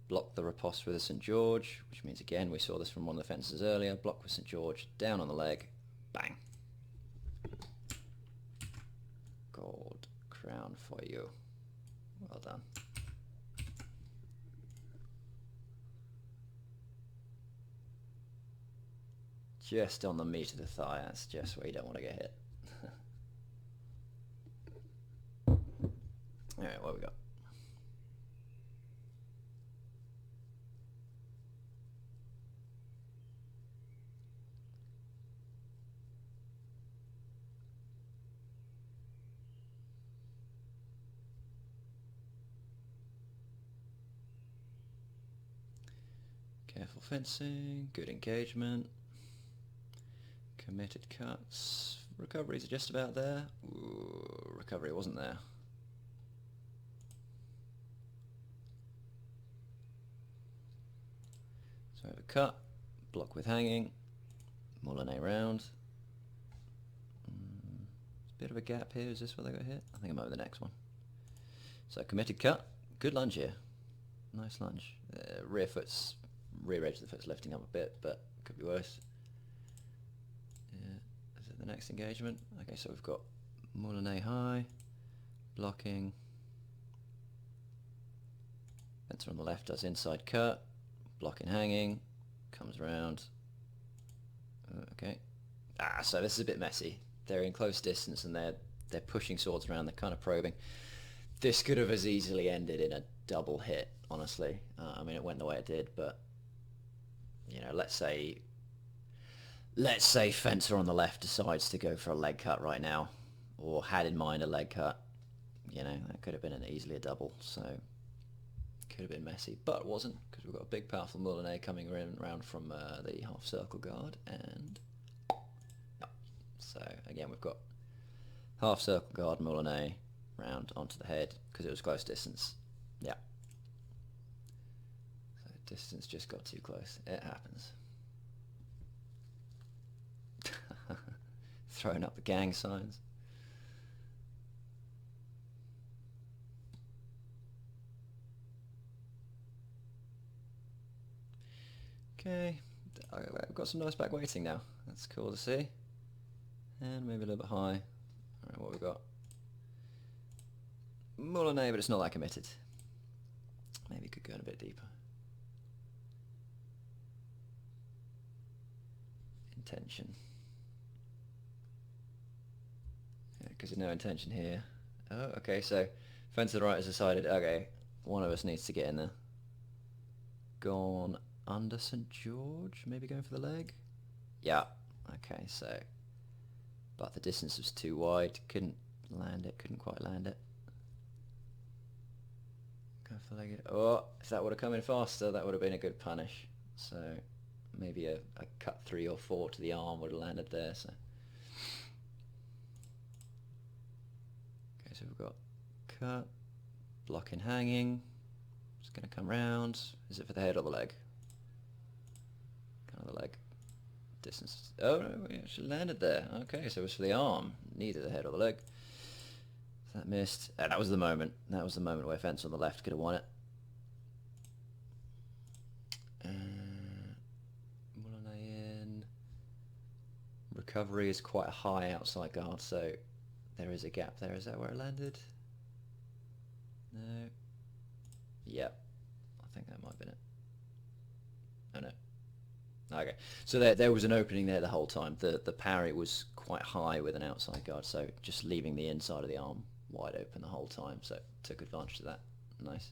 Block the riposte with a St. George, which means again we saw this from one of the fences earlier. Block with St. George, down on the leg, bang. Gold crown for you. Well done. Just on the meat of the thigh, that's just where you don't want to get hit. Alright, what have we got? Careful fencing, good engagement, committed cuts, recoveries are just about there. Ooh, recovery wasn't there. So we have a cut, block with hanging, Moulinet round. There's a bit of a gap here, is this where they got hit? I think I'm over the next one. So committed cut, good lunge here, nice lunge. Rear edge of the foot's lifting up a bit, but could be worse. Yeah, is it the next engagement? Okay, so we've got Moulinet high, blocking. Fencer on the left does inside cut, blocking hanging, comes around. Okay. So this is a bit messy. They're in close distance and they're pushing swords around, they're kind of probing. This could have as easily ended in a double hit, honestly. I mean, it went the way it did, but you know, let's say Fencer on the left decides to go for a leg cut right now, or had in mind a leg cut. You know, that could have been easily a double, so could have been messy, but it wasn't, because we've got a big powerful Moulinet coming around from the half circle guard, and no. So again we've got half circle guard Moulinet round onto the head, because it was close distance. Yeah. Distance just got too close. It happens. Throwing up the gang signs. Okay, I've got some nice back weighting now. That's cool to see. And maybe a little bit high. Alright, what have we got? Moulinet, but it's not that committed. Maybe could go in a bit deeper. Intention. Yeah, because there's no intention here. Oh, okay, so fence to the right has decided, okay, one of us needs to get in there. Gone under St. George, maybe going for the leg? Yeah, okay, so, but the distance was too wide, couldn't quite land it. Go for the leg. Oh, if that would have come in faster, that would have been a good punish. So maybe a cut 3 or 4 to the arm would have landed there. So okay, so we've got cut, blocking, hanging, It's going to come round. Is it for the head or the leg? Kind of the leg. Distance. Oh no, we actually landed there. Okay, so it was for the arm, neither the head or the leg. So that missed. That was the moment. That was the moment where fence on the left could have won it. In. Recovery is quite a high outside guard, so there is a gap there. Is that where it landed? No. Yep. I think that might have been it. Oh no. Okay, so there was an opening there the whole time. The parry was quite high with an outside guard, so just leaving the inside of the arm wide open the whole time, so took advantage of that. Nice.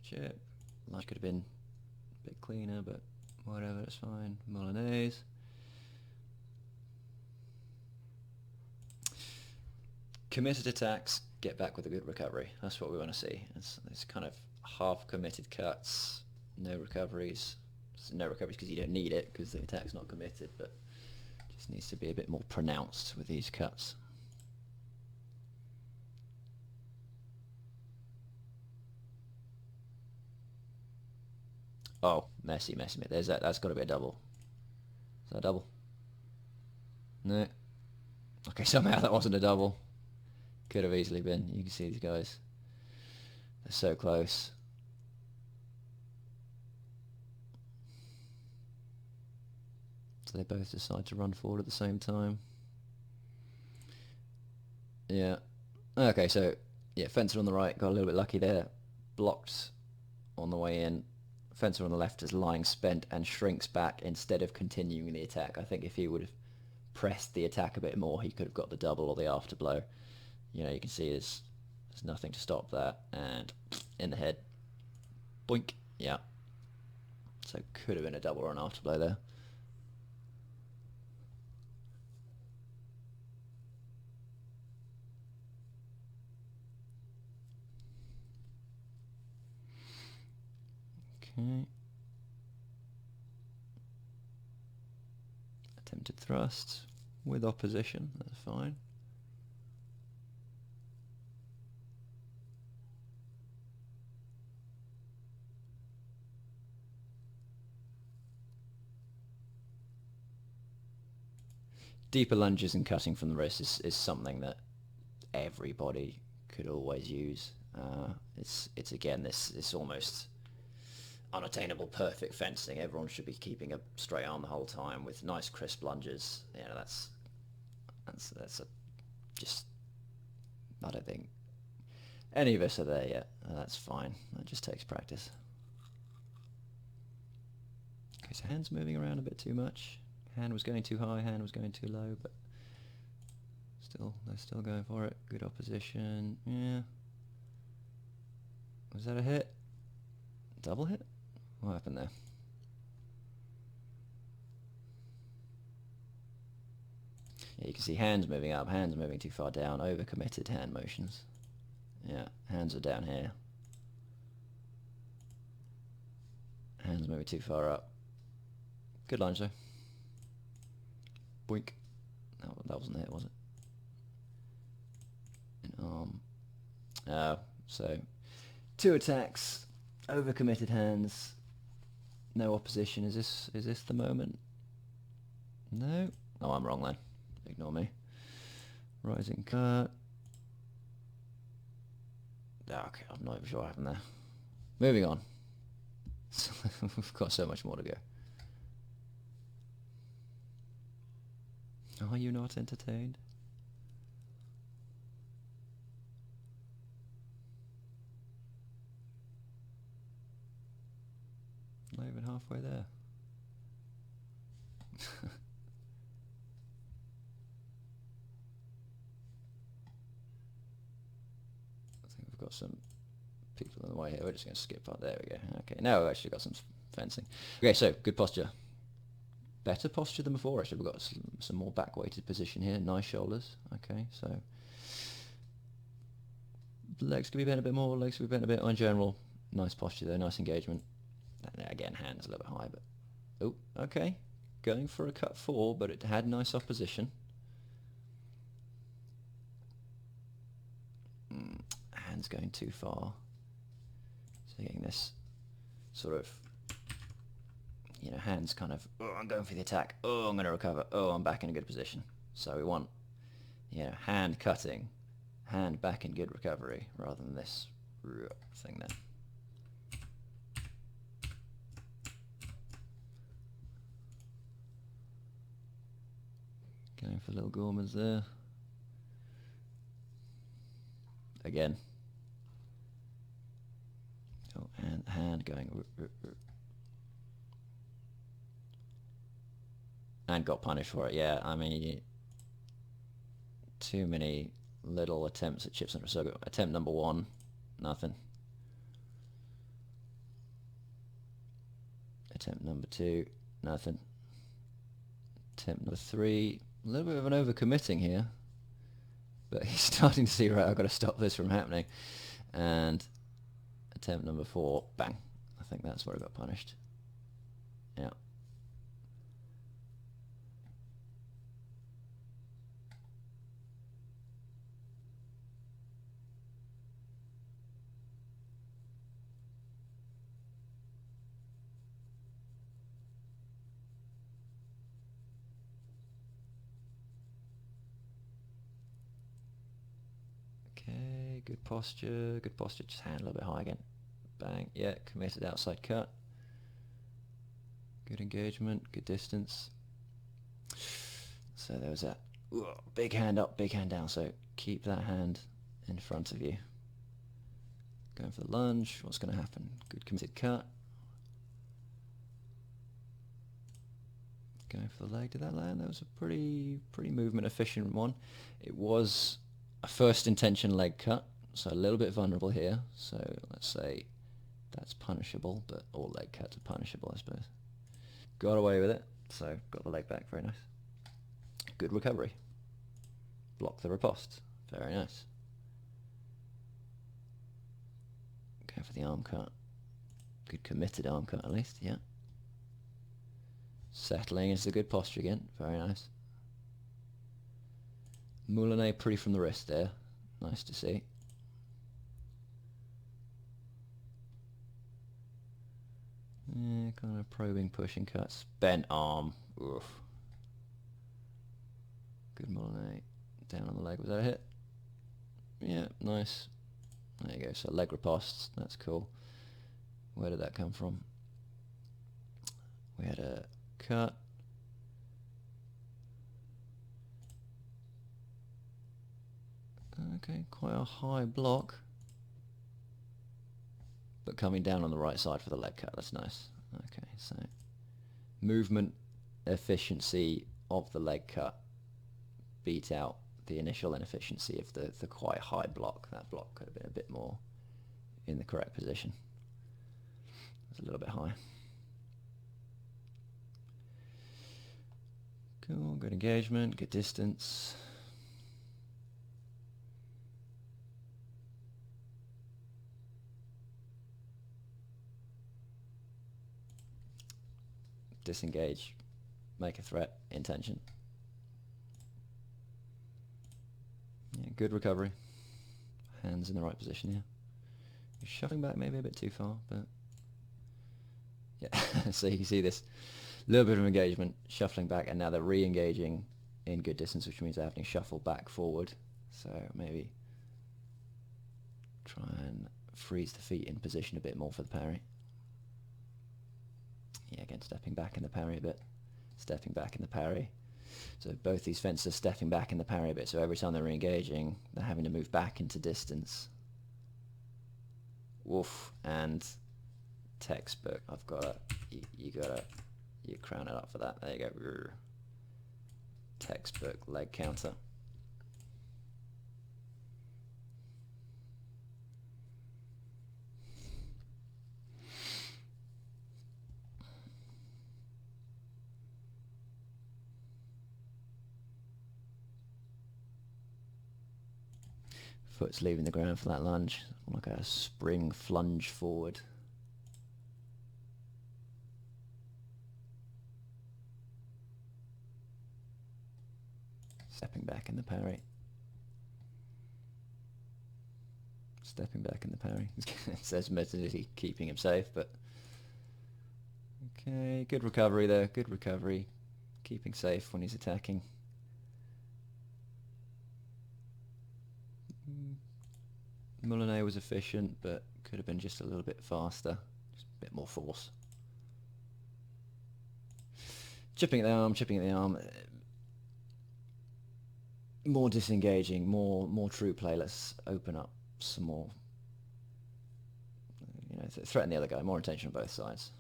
Chip. Lunge could have been a bit cleaner, but whatever, it's fine. Milanese. Committed attacks, get back with a good recovery. That's what we want to see. It's kind of half committed cuts, no recoveries. No recoveries because you don't need it because the attack's not committed, but just needs to be a bit more pronounced with these cuts. Oh, messy. There's that. That's got to be a double. Is that a double? No. Okay, somehow that wasn't a double. Could have easily been. You can see these guys. They're so close. So they both decide to run forward at the same time. Yeah. Okay, so yeah, Fencer on the right got a little bit lucky there. Blocked on the way in. Fencer on the left is lying spent and shrinks back instead of continuing the attack. I think if he would have pressed the attack a bit more, he could have got the double or the after blow. You know, you can see there's nothing to stop that, and in the head, boink. Yeah. So could have been a double or an after blow there. Okay. Attempted thrust with opposition, that's fine. Deeper lunges and cutting from the wrist is something that everybody could always use. It's again this almost unattainable perfect fencing. Everyone should be keeping a straight arm the whole time with nice crisp lunges. You know, that's just, I don't think any of us are there yet. That's fine. That just takes practice. Okay, so hands moving around a bit too much. Hand was going too high, hand was going too low, but still, they're still going for it. Good opposition. Yeah. Was that a hit? Double hit? What happened there? Yeah, you can see hands moving up, hands moving too far down, over-committed hand motions. Yeah, hands are down here. Hands moving too far up. Good lunge though. Boink. That wasn't it, was it? An arm. So 2 attacks, over-committed hands, no opposition. Is this the moment? No. Oh, I'm wrong then. Ignore me. Rising cut. Okay, I'm not even sure what happened there. Moving on. We've got so much more to go. Are you not entertained? Not even halfway there. I think we've got some people in the way here. We're just going to skip part. There we go. Okay, now we've actually got some fencing. Okay, so good posture. Better posture than before. Actually, we've got some more back-weighted position here. Nice shoulders. Okay, so Legs could be bent a bit more, legs could be bent a bit. In general, nice posture there, nice engagement. And again, hands a little bit high, but... Oh, okay. Going for a cut 4, but it had nice opposition. Hands going too far. So getting this sort of, you know, hands kind of, oh, I'm going for the attack. Oh, I'm going to recover. Oh, I'm back in a good position. So we want, you know, hand cutting, hand back in good recovery, rather than this thing there. Going for little Gormans there. Again. Oh, and hand going. And got punished for it. Yeah, I mean, too many little attempts at chips under a circle. Attempt number 1, nothing. Attempt number 2, nothing. Attempt number 3, a little bit of an overcommitting here. But he's starting to see, right, I've got to stop this from happening. And attempt number 4, bang. I think that's where I got punished. Yeah. Okay, good posture, just hand a little bit high again. Bang, yeah, committed outside cut. Good engagement, good distance. So there was that. Ooh, big hand up, big hand down, so keep that hand in front of you. Going for the lunge, what's going to happen? Good committed cut. Going for the leg, did that land? That was a pretty movement efficient one. It was a first intention leg cut, so a little bit vulnerable here. So let's say that's punishable, but all leg cuts are punishable, I suppose. Got away with it, so got the leg back, very nice. Good recovery. Block the riposte, very nice. Going for the arm cut. Good committed arm cut at least, yeah. Settling into good posture again, very nice. Moulinet pretty from the wrist there, nice to see. Yeah, kind of probing, pushing cuts. Bent arm, oof. Good Moulinet. Down on the leg, was that a hit? Yeah, nice. There you go, so leg riposte, that's cool. Where did that come from? We had a cut. Okay, quite a high block. But coming down on the right side for the leg cut, that's nice. Okay, so movement efficiency of the leg cut beat out the initial inefficiency of the quite high block. That block could have been a bit more in the correct position. It's a little bit high. Cool, good engagement, good distance. Disengage, make a threat, intention. Yeah, good recovery. Hands in the right position here. You're shuffling back maybe a bit too far, but yeah, so you can see this little bit of engagement, shuffling back, and now they're re-engaging in good distance, which means they're having to shuffle back forward. So maybe try and freeze the feet in position a bit more for the parry. Yeah, again, stepping back in the parry a bit. Stepping back in the parry. So both these fences are stepping back in the parry a bit, so every time they're re-engaging, they're having to move back into distance. Woof, and textbook. I've got to, you crown it up for that. There you go. Textbook leg counter. Foot's leaving the ground for that lunge, like a spring flunge forward. Stepping back in the parry. Stepping back in the parry. It says mentally keeping him safe, but okay, good recovery there, good recovery. Keeping safe when he's attacking. Moulinet was efficient, but could have been just a little bit faster, just a bit more force. Chipping at the arm, chipping at the arm. More disengaging, more true play. Let's open up some more. You know, threaten the other guy. More intention on both sides.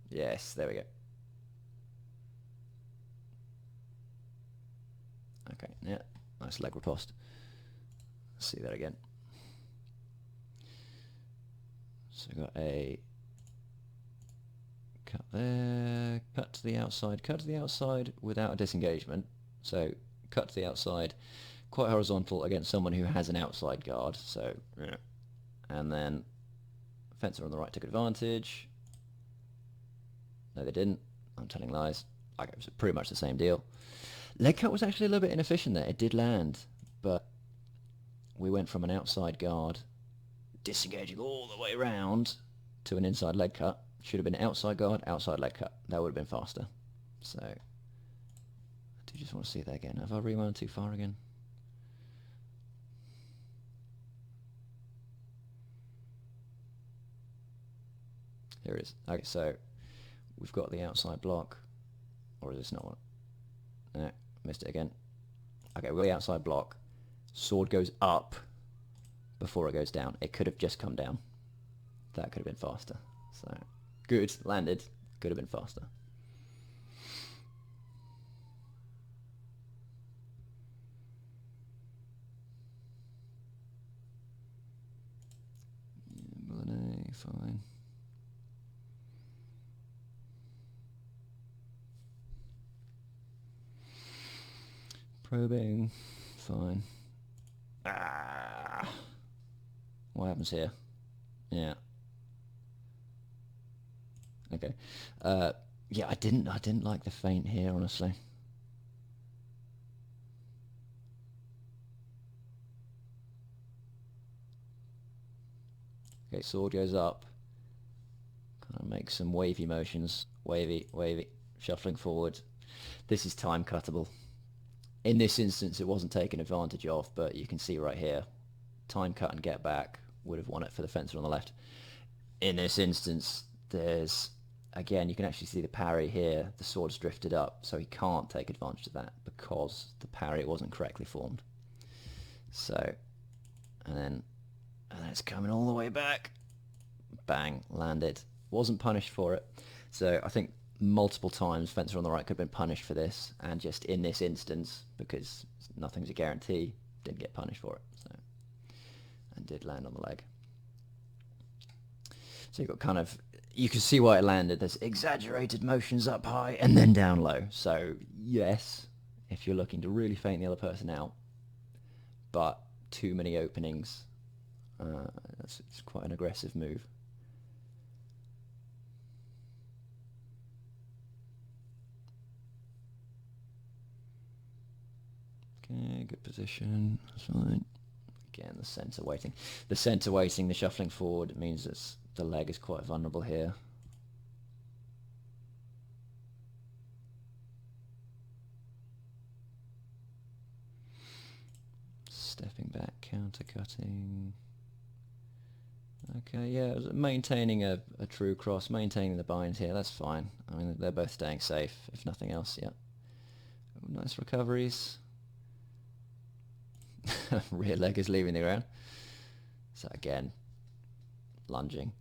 Yes, there we go. Okay, yeah, nice leg riposte. Let's see that again. So we've got a cut there, cut to the outside without a disengagement. So cut to the outside, quite horizontal against someone who has an outside guard. So, yeah. And then fencer on the right took advantage. No, they didn't. I'm telling lies. Okay, it was pretty much the same deal. Leg cut was actually a little bit inefficient there. It did land, but we went from an outside guard, disengaging all the way around, to an inside leg cut. Should have been outside guard, outside leg cut. That would have been faster. So, I do just want to see that again. Have I rewound too far again? Here it is. Okay, so we've got the outside block. Or is this not one? No, missed it again. Okay, we've got the outside block. Sword goes up before it goes down. It could have just come down. That could have been faster. So, good, landed. Could have been faster. Moulinet, fine. Probing, fine. Ah, what happens here? Yeah. Okay. Yeah, I didn't like the feint here, honestly. Okay, sword goes up. Kind of make some wavy motions. Wavy, wavy, shuffling forward. This is time cuttable. In this instance, it wasn't taken advantage of, but you can see right here, time cut and get back would have won it for the fencer on the left. In this instance, there's, again, you can actually see the parry here. The sword's drifted up, so he can't take advantage of that because the parry wasn't correctly formed. So, and then it's coming all the way back. Bang, landed. Wasn't punished for it. So I think multiple times fencer on the right could have been punished for this, and just in this instance, because nothing's a guarantee, didn't get punished for it. So, and did land on the leg. So you've got kind of, you can see why it landed. There's exaggerated motions up high and then down low. So yes, if you're looking to really feint the other person out, but too many openings, it's quite an aggressive move. Okay, good position, that's fine. Again, the centre weighting. The centre weighting, the shuffling forward, means that the leg is quite vulnerable here. Stepping back, counter-cutting. Okay, yeah, maintaining a true cross, maintaining the bind here, that's fine. I mean, they're both staying safe, if nothing else, yeah. Nice recoveries. Rear leg is leaving the ground. So again, lunging.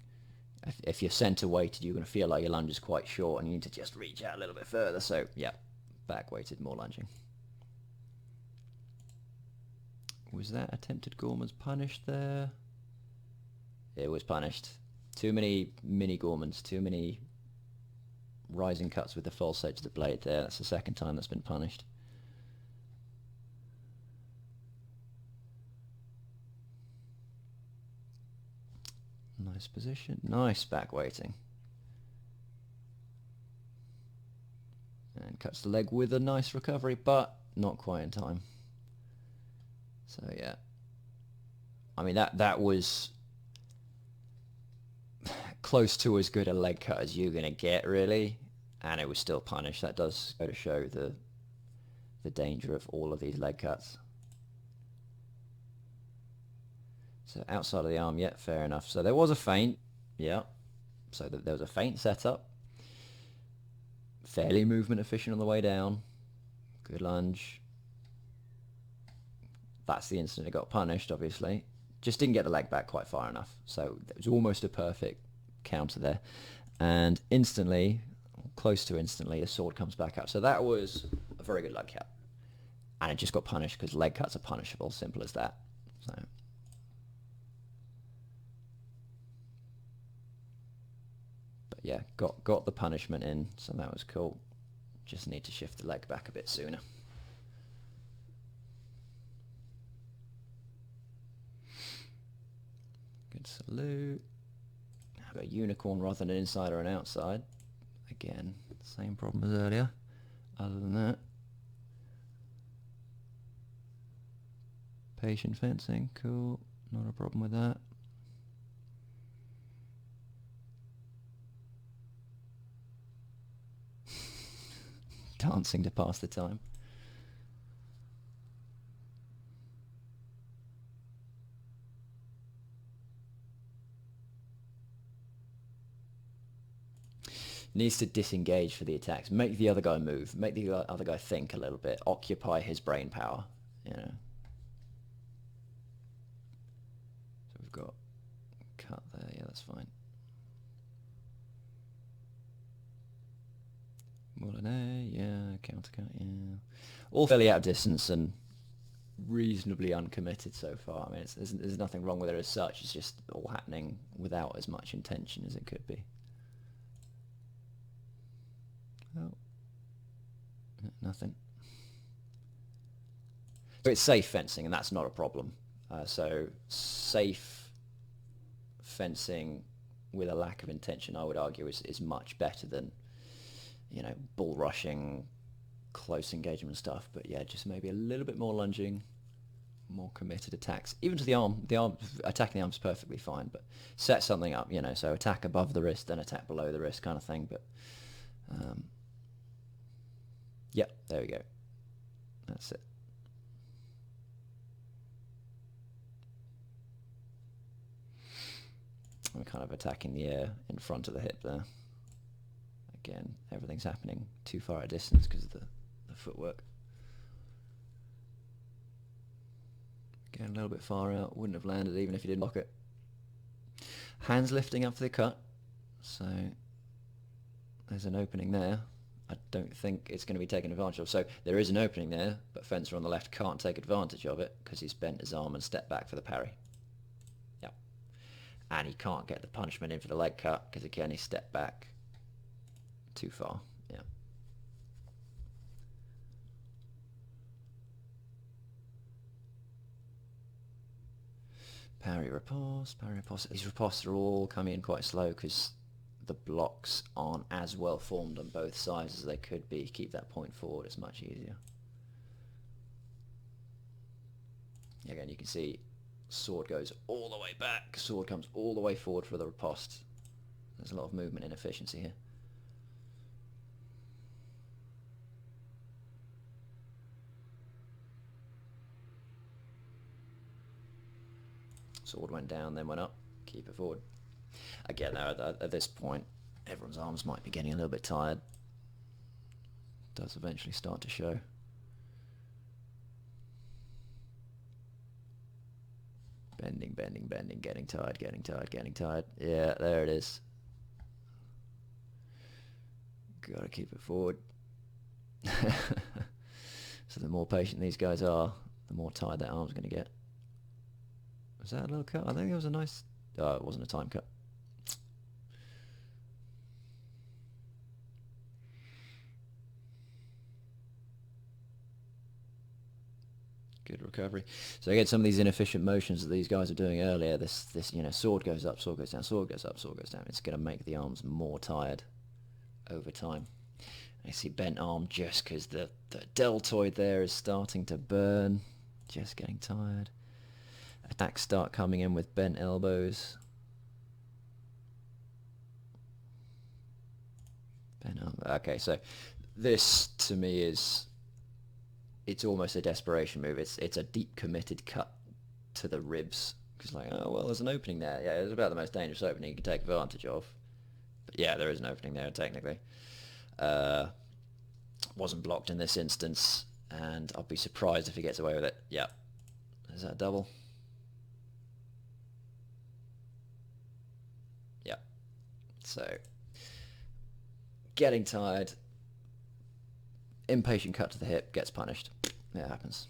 If you're centre weighted, you're going to feel like your lunge is quite short and you need to just reach out a little bit further. So yeah, back weighted, more lunging. Was that attempted Gormans punished there? It was punished. Too many mini Gormans, too many rising cuts with the false edge of the blade there. That's the second time that's been punished. Nice position, nice back weighting. And cuts the leg with a nice recovery, but not quite in time. So yeah, I mean that was close to as good a leg cut as you're gonna get, really, and it was still punished. That does go to show the danger of all of these leg cuts. So outside of the arm, yeah, fair enough. So there was a feint, yeah. So there was a feint set up. Fairly movement efficient on the way down. Good lunge. That's the instant it got punished, obviously. Just didn't get the leg back quite far enough. So it was almost a perfect counter there. And instantly, close to instantly, the sword comes back up. So that was a very good leg cut. And it just got punished because leg cuts are punishable. Simple as that. So. But yeah, got the punishment in, so that was cool. Just need to shift the leg back a bit sooner. Good salute. Have a unicorn rather than an inside or an outside. Again, same problem as earlier. Other than that, patient fencing, cool. Not a problem with that. Dancing to pass the time. Needs to disengage for the attacks. Make the other guy move. Make the other guy think a little bit. Occupy his brain power. You know. So we've got cut there. Yeah, that's fine. Moulinet, yeah. Counter cut, yeah. All fairly out of distance and reasonably uncommitted so far. I mean, there's nothing wrong with it as such. It's just all happening without as much intention as it could be. Oh, nothing. So it's safe fencing, and that's not a problem. So safe fencing with a lack of intention, I would argue, is much better than, you know, bull rushing, close engagement stuff. But yeah, just maybe a little bit more lunging, more committed attacks. Even to the arm, attacking the arm's perfectly fine, but set something up, you know, so attack above the wrist, then attack below the wrist kind of thing. But yeah, there we go. That's it. I'm kind of attacking the air in front of the hip there. Again, everything's happening too far a distance because of the footwork. Again, a little bit far out. Wouldn't have landed even if you didn't block it. Hands lifting up for the cut. So there's an opening there. I don't think it's going to be taken advantage of. So there is an opening there, but Fencer on the left can't take advantage of it because he's bent his arm and stepped back for the parry. Yeah. And he can't get the punishment in for the leg cut because, again, he stepped back too far. Yeah. Parry riposte, parry riposte. These ripostes are all coming in quite slow because the blocks aren't as well formed on both sides as they could be. Keep that point forward, it's much easier. Again, you can see sword goes all the way back, sword comes all the way forward for the riposte. There's a lot of movement inefficiency here. Sword went down, then went up. Keep it forward. Again, at this point, everyone's arms might be getting a little bit tired. It does eventually start to show. Bending, bending, bending, getting tired, getting tired, getting tired. Yeah, there it is. Gotta keep it forward. So the more patient these guys are, the more tired that arm's going to get. Was that a little cut? I think it was a nice... Oh, it wasn't a time cut. Good recovery. So again, some of these inefficient motions that these guys are doing earlier, this sword goes up, sword goes down, sword goes up, sword goes down. It's going to make the arms more tired over time. I see bent arm just because the deltoid there is starting to burn, just getting tired. Attacks start coming in with bent elbows. Bent arm. Okay, so this to me is, it's almost a desperation move. It's a deep committed cut to the ribs. Because like, oh well, there's an opening there. Yeah, it's about the most dangerous opening you can take advantage of. But yeah, there is an opening there technically. Wasn't blocked in this instance, and I'll be surprised if he gets away with it. Yeah, is that a double? Yeah. So getting tired, impatient cut to the hip, gets punished. It happens.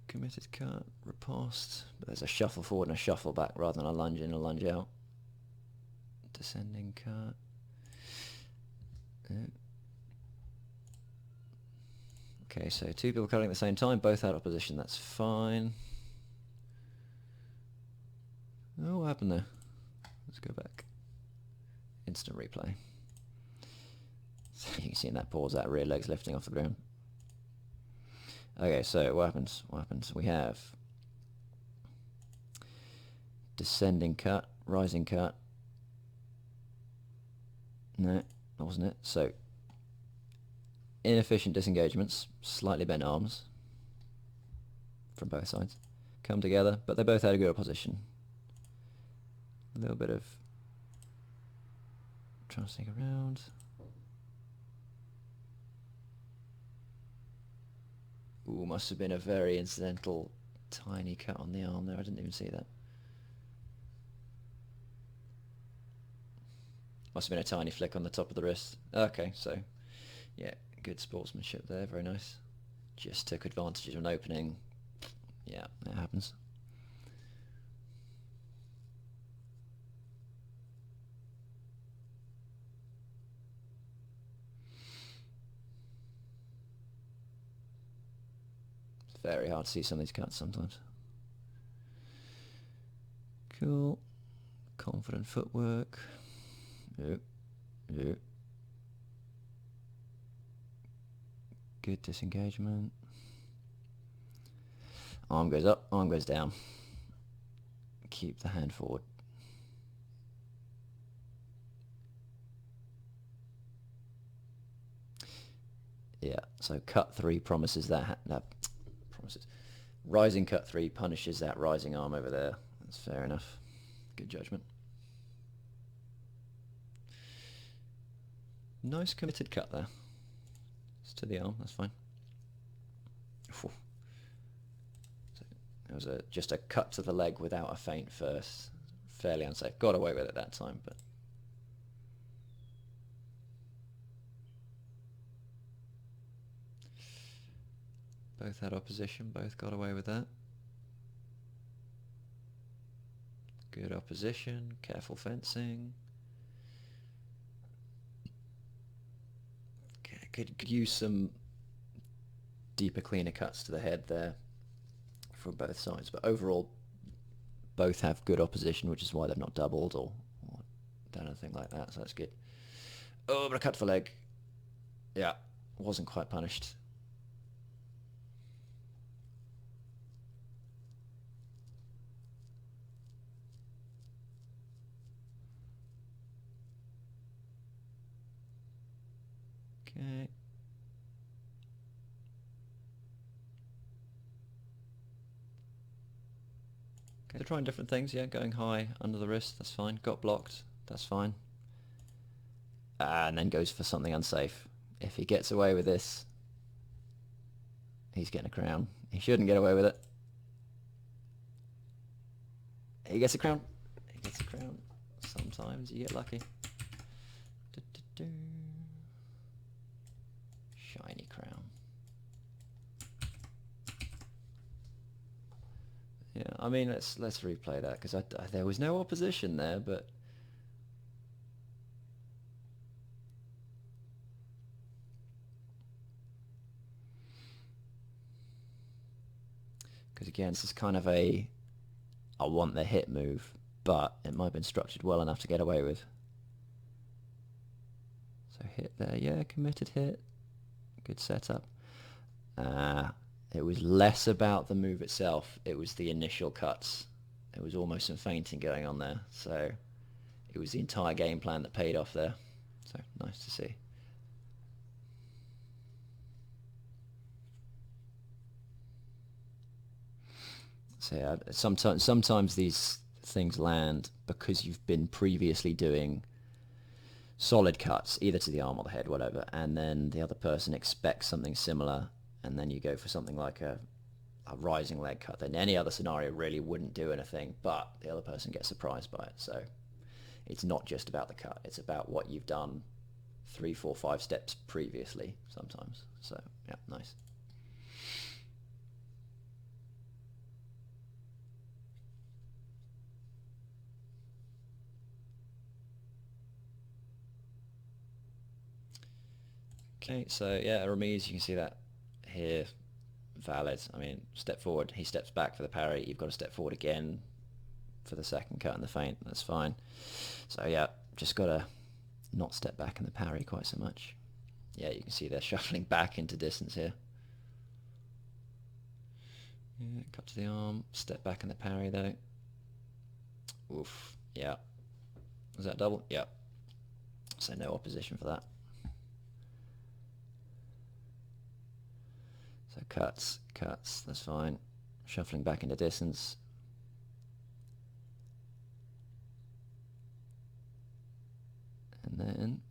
Committed cut, riposte, but there's a shuffle forward and a shuffle back rather than a lunge in and a lunge out. Descending cut. Yeah. Okay, so two people cutting at the same time, both out of position, that's fine. Oh, what happened there? Let's go back. Instant replay. So you can see in that pause that rear leg's lifting off the ground. Okay, so what happens? What happens? We have descending cut, rising cut. No, that wasn't it. So inefficient disengagements, slightly bent arms from both sides. Come together, but they both had a good opposition. A little bit of trying to sneak around. Ooh, must have been a very incidental tiny cut on the arm there. I didn't even see that. Must have been a tiny flick on the top of the wrist. Okay, so yeah, good sportsmanship there. Very nice. Just took advantage of an opening. Yeah, that happens. Very hard to see some of these cuts sometimes. Cool. Confident footwork. Yep. Yep. Good disengagement. Arm goes up, arm goes down. Keep the hand forward. Yeah, so cut 3 promises that. Promises. Rising cut 3 punishes that rising arm over there. That's fair enough. Good judgment. Nice committed cut there. It's to the arm, that's fine. So it was just a cut to the leg without a feint first. Fairly unsafe. Got away with it that time, but both had opposition, both got away with that. Good opposition, careful fencing. Could use some deeper, cleaner cuts to the head there for both sides, but overall both have good opposition, which is why they've not doubled or done anything like that, so that's good. Oh, but a cut to the leg. Yeah, wasn't quite punished. Okay. Okay, they're trying different things, yeah, going high under the wrist, that's fine. Got blocked, that's fine. And then goes for something unsafe. If he gets away with this, he's getting a crown. He shouldn't get away with it. He gets a crown. He gets a crown. Sometimes you get lucky. Shiny crown. Yeah, I mean, let's replay that, because there was no opposition there, but because again, this is kind of a I want the hit move, but it might have been structured well enough to get away with. So hit there, yeah, committed hit, good setup. It was less about the move itself, it was the initial cuts. There was almost some feinting going on there, so it was the entire game plan that paid off there. So nice to see. So yeah, sometimes these things land because you've been previously doing solid cuts, either to the arm or the head, whatever, and then the other person expects something similar, and then you go for something like a rising leg cut. Then any other scenario really wouldn't do anything, but the other person gets surprised by it. So it's not just about the cut, it's about what you've done 3, 4, 5 steps previously sometimes. So yeah, nice. Okay, so yeah, remise, you can see that here, valid. I mean, step forward, he steps back for the parry, you've got to step forward again for the second cut and the feint, that's fine. So yeah, just got to not step back in the parry quite so much. Yeah, you can see they're shuffling back into distance here. Yeah, cut to the arm, step back in the parry though. Oof, yeah. Was that double? Yeah. So no opposition for that. So cuts, that's fine. Shuffling back into distance. And then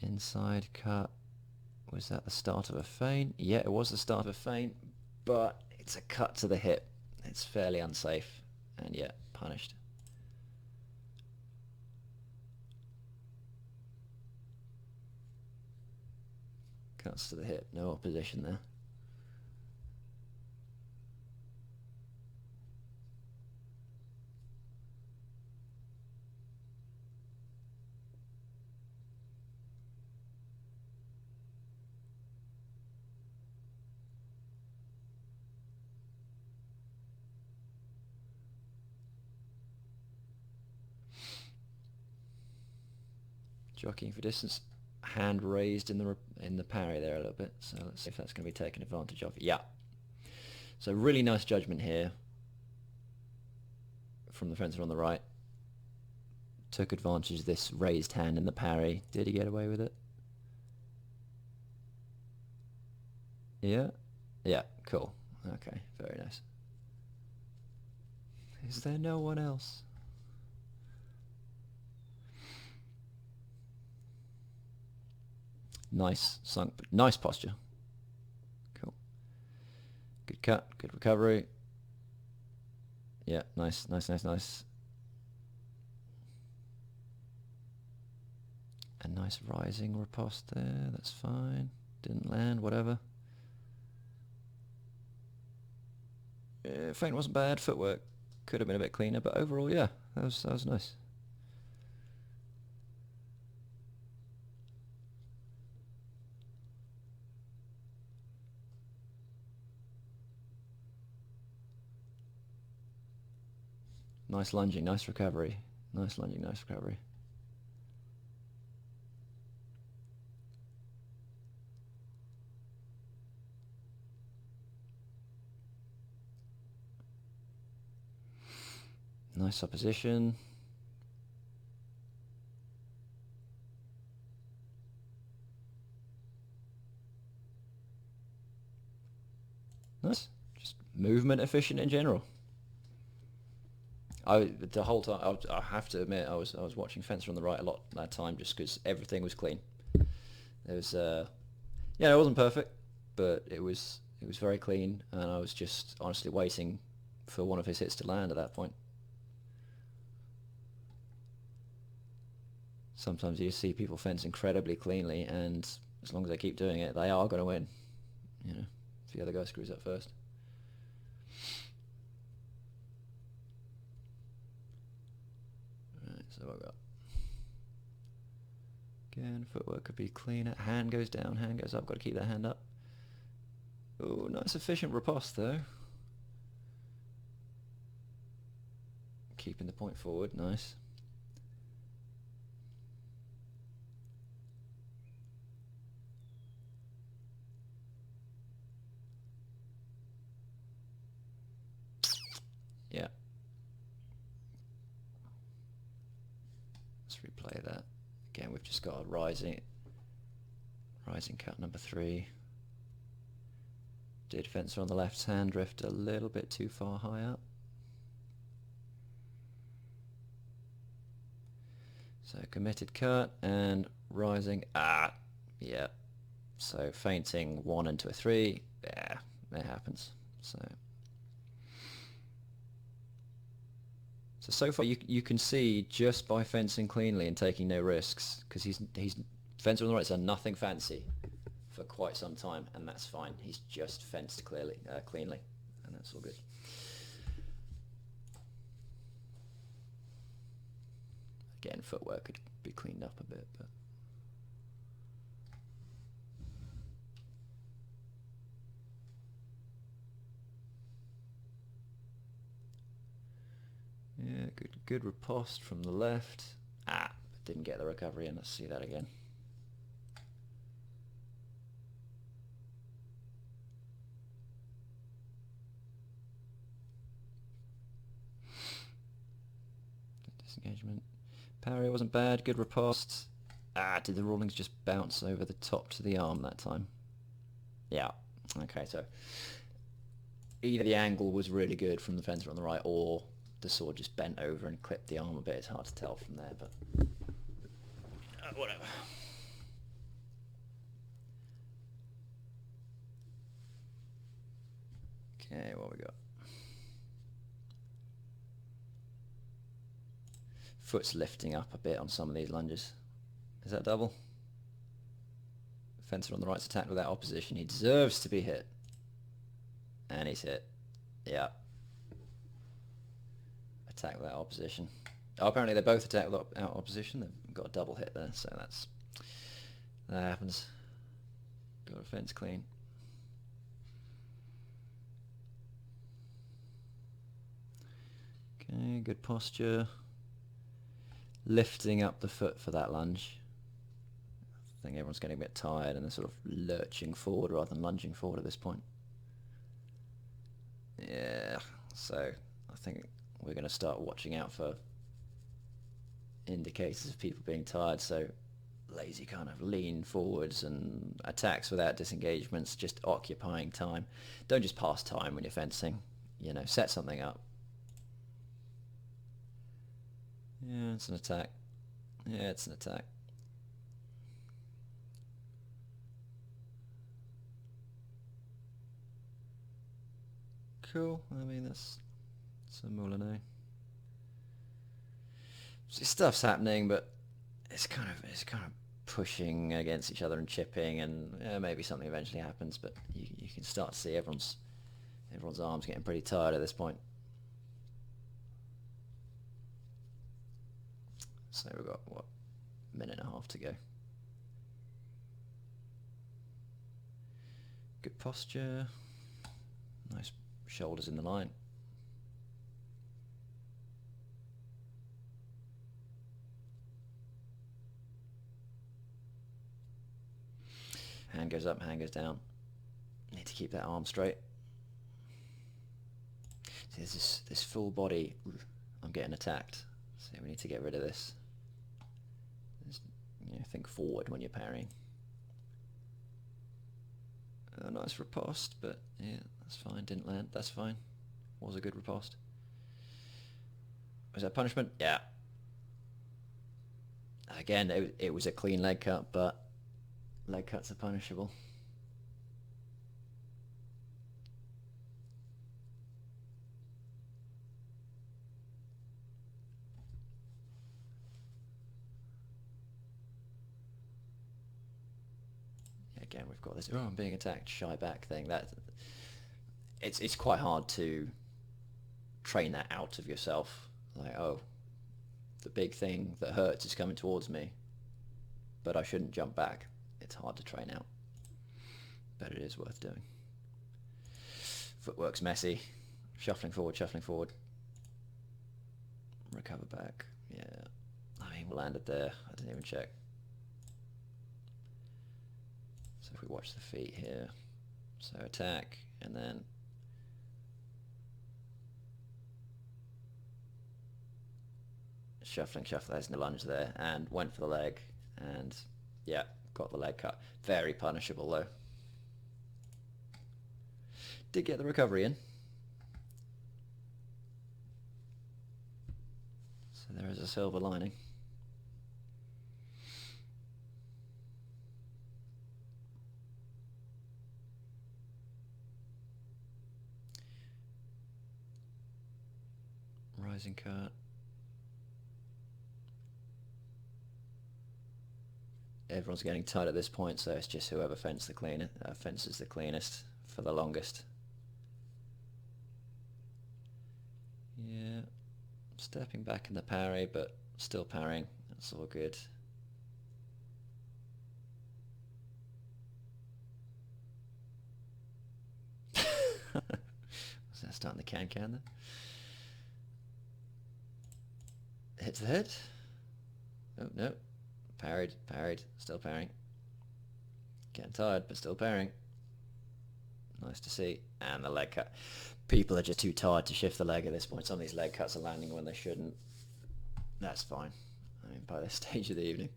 inside cut. Was that the start of a feint? Yeah, it was the start of a feint, but it's a cut to the hip. It's fairly unsafe, and yeah, punished. Cuts to the hip, no opposition there. Jockeying for distance, hand raised in the parry there a little bit. So let's see if that's going to be taken advantage of. Yeah. So really nice judgment here from the fencer on the right. Took advantage of this raised hand in the parry. Did he get away with it? Yeah. Yeah. Cool. Okay. Very nice. Is there no one else? Nice sunk, nice posture. Cool. Good cut, good recovery. Yeah, nice. A nice rising riposte there, that's fine. Didn't land, whatever. Feint wasn't bad, footwork could have been a bit cleaner, but overall, yeah, that was nice. Nice lunging, nice recovery. Nice lunging, nice recovery. Nice opposition. Nice. Just movement efficient in general. The whole time, I have to admit, I was watching Fencer on the right a lot that time, just because everything was clean. There was, yeah, it wasn't perfect, but it was very clean, and I was just honestly waiting for one of his hits to land at that point. Sometimes you see people fence incredibly cleanly, and as long as they keep doing it, they are going to win. You know, if the other guy screws up first. Right, so I've got... Again, footwork could be cleaner. Hand goes down, hand goes up. Got to keep that hand up. Oh, nice efficient riposte though. Keeping the point forward, nice. Yeah. Let's replay that. Again, we've just got a rising cut number 3. Did fencer on the left hand drift a little bit too far high up. So committed cut and rising. Yeah. So feinting 1 into a 3. Yeah, it happens. So far you can see just by fencing cleanly and taking no risks, because he's fencer on the right's done nothing fancy for quite some time, and that's fine. He's just fenced cleanly, and that's all good. Again, footwork could be cleaned up a bit, but yeah, good riposte from the left. Didn't get the recovery in. Let's see that again. Disengagement. Parry wasn't bad. Good riposte. Did the rulings just bounce over the top to the arm that time? Yeah. Okay, so either the angle was really good from the fencer on the right, or the sword just bent over and clipped the arm a bit. It's hard to tell from there, but whatever. Okay, what we got? Foot's lifting up a bit on some of these lunges. Is that double? Fencer on the right's attacked without opposition. He deserves to be hit. And he's hit. Yeah. Attack without opposition. Oh, apparently they both attack without opposition. They've got a double hit there, so that happens. Got a fence clean. Okay, good posture. Lifting up the foot for that lunge. I think everyone's getting a bit tired and they're sort of lurching forward rather than lunging forward at this point. Yeah, so I think we're going to start watching out for indicators of people being tired. So lazy kind of lean forwards and attacks without disengagements, just occupying time. Don't just pass time when you're fencing. You know, set something up. Yeah, it's an attack. Yeah, it's an attack. Cool. I mean, that's a moulinet. Stuff's happening, but it's kind of pushing against each other and chipping, and maybe something eventually happens. But you can start to see everyone's arms getting pretty tired at this point. So we've got, what, a minute and a half to go. Good posture. Nice shoulders in the line. Hand goes up, hand goes down. Need to keep that arm straight. See, there's this full body. I'm getting attacked. So we need to get rid of this. Think forward when you're parrying. A nice riposte, but yeah, that's fine. Didn't land. That's fine. Was a good riposte. Was that punishment? Yeah. Again, it was a clean leg cut, but leg cuts are punishable. again, we've got this, oh, I'm being attacked, shy back thing. It's quite hard to train that out of yourself. Like, oh, the big thing that hurts is coming towards me, but I shouldn't jump back. It's hard to train out, but it is worth doing. Footwork's messy. Shuffling forward, recover back. Yeah, I mean, we landed there. I didn't even check. So if we watch the feet here, so attack, and then shuffling, there's no lunge there, and went for the leg, and yeah, got the leg cut. Very punishable though. Did get the recovery in. So there is a silver lining. Rising cut. Everyone's getting tight at this point, so it's just whoever fences the cleanest for the longest. Yeah, stepping back in the parry, but still parrying. That's all good. Was that starting the can then? Hits the head. Oh, no. Parried, still parrying. Getting tired, but still parrying. Nice to see. And the leg cut. People are just too tired to shift the leg at this point. Some of these leg cuts are landing when they shouldn't. That's fine. I mean, by this stage of the evening.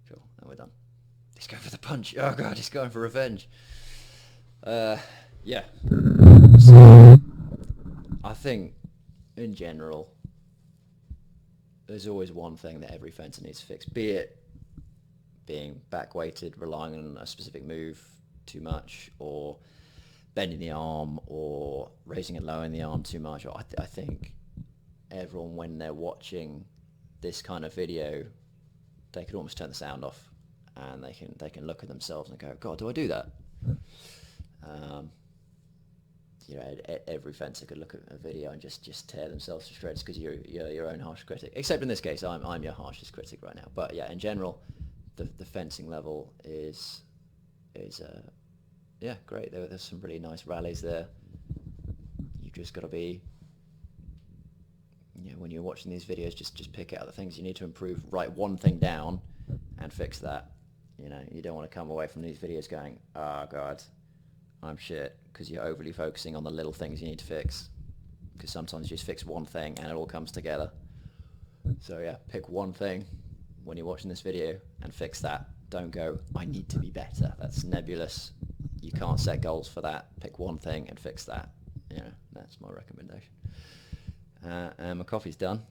Cool, and we're done. He's going for the punch. Oh god, he's going for revenge. Yeah. So, I think, in general, there's always one thing that every fencer needs to fix, be it being back-weighted, relying on a specific move too much, or bending the arm, or raising and lowering the arm too much. Or I think everyone, when they're watching this kind of video, they can almost turn the sound off, and they can look at themselves and go, God, do I do that? You know, every fencer could look at a video and just tear themselves to shreds because you're your own harsh critic. Except in this case, I'm your harshest critic right now. But yeah, in general, the fencing level is yeah, great. There's some really nice rallies there. You've just got to be, you know, when you're watching these videos, just pick out the things you need to improve. Write one thing down and fix that. You know, you don't want to come away from these videos going, oh God, I'm shit, because you're overly focusing on the little things you need to fix. Because sometimes you just fix one thing and it all comes together. So yeah, pick one thing when you're watching this video and fix that. Don't go, I need to be better. That's nebulous. You can't set goals for that. Pick one thing and fix that. You know, that's my recommendation. And my coffee's done.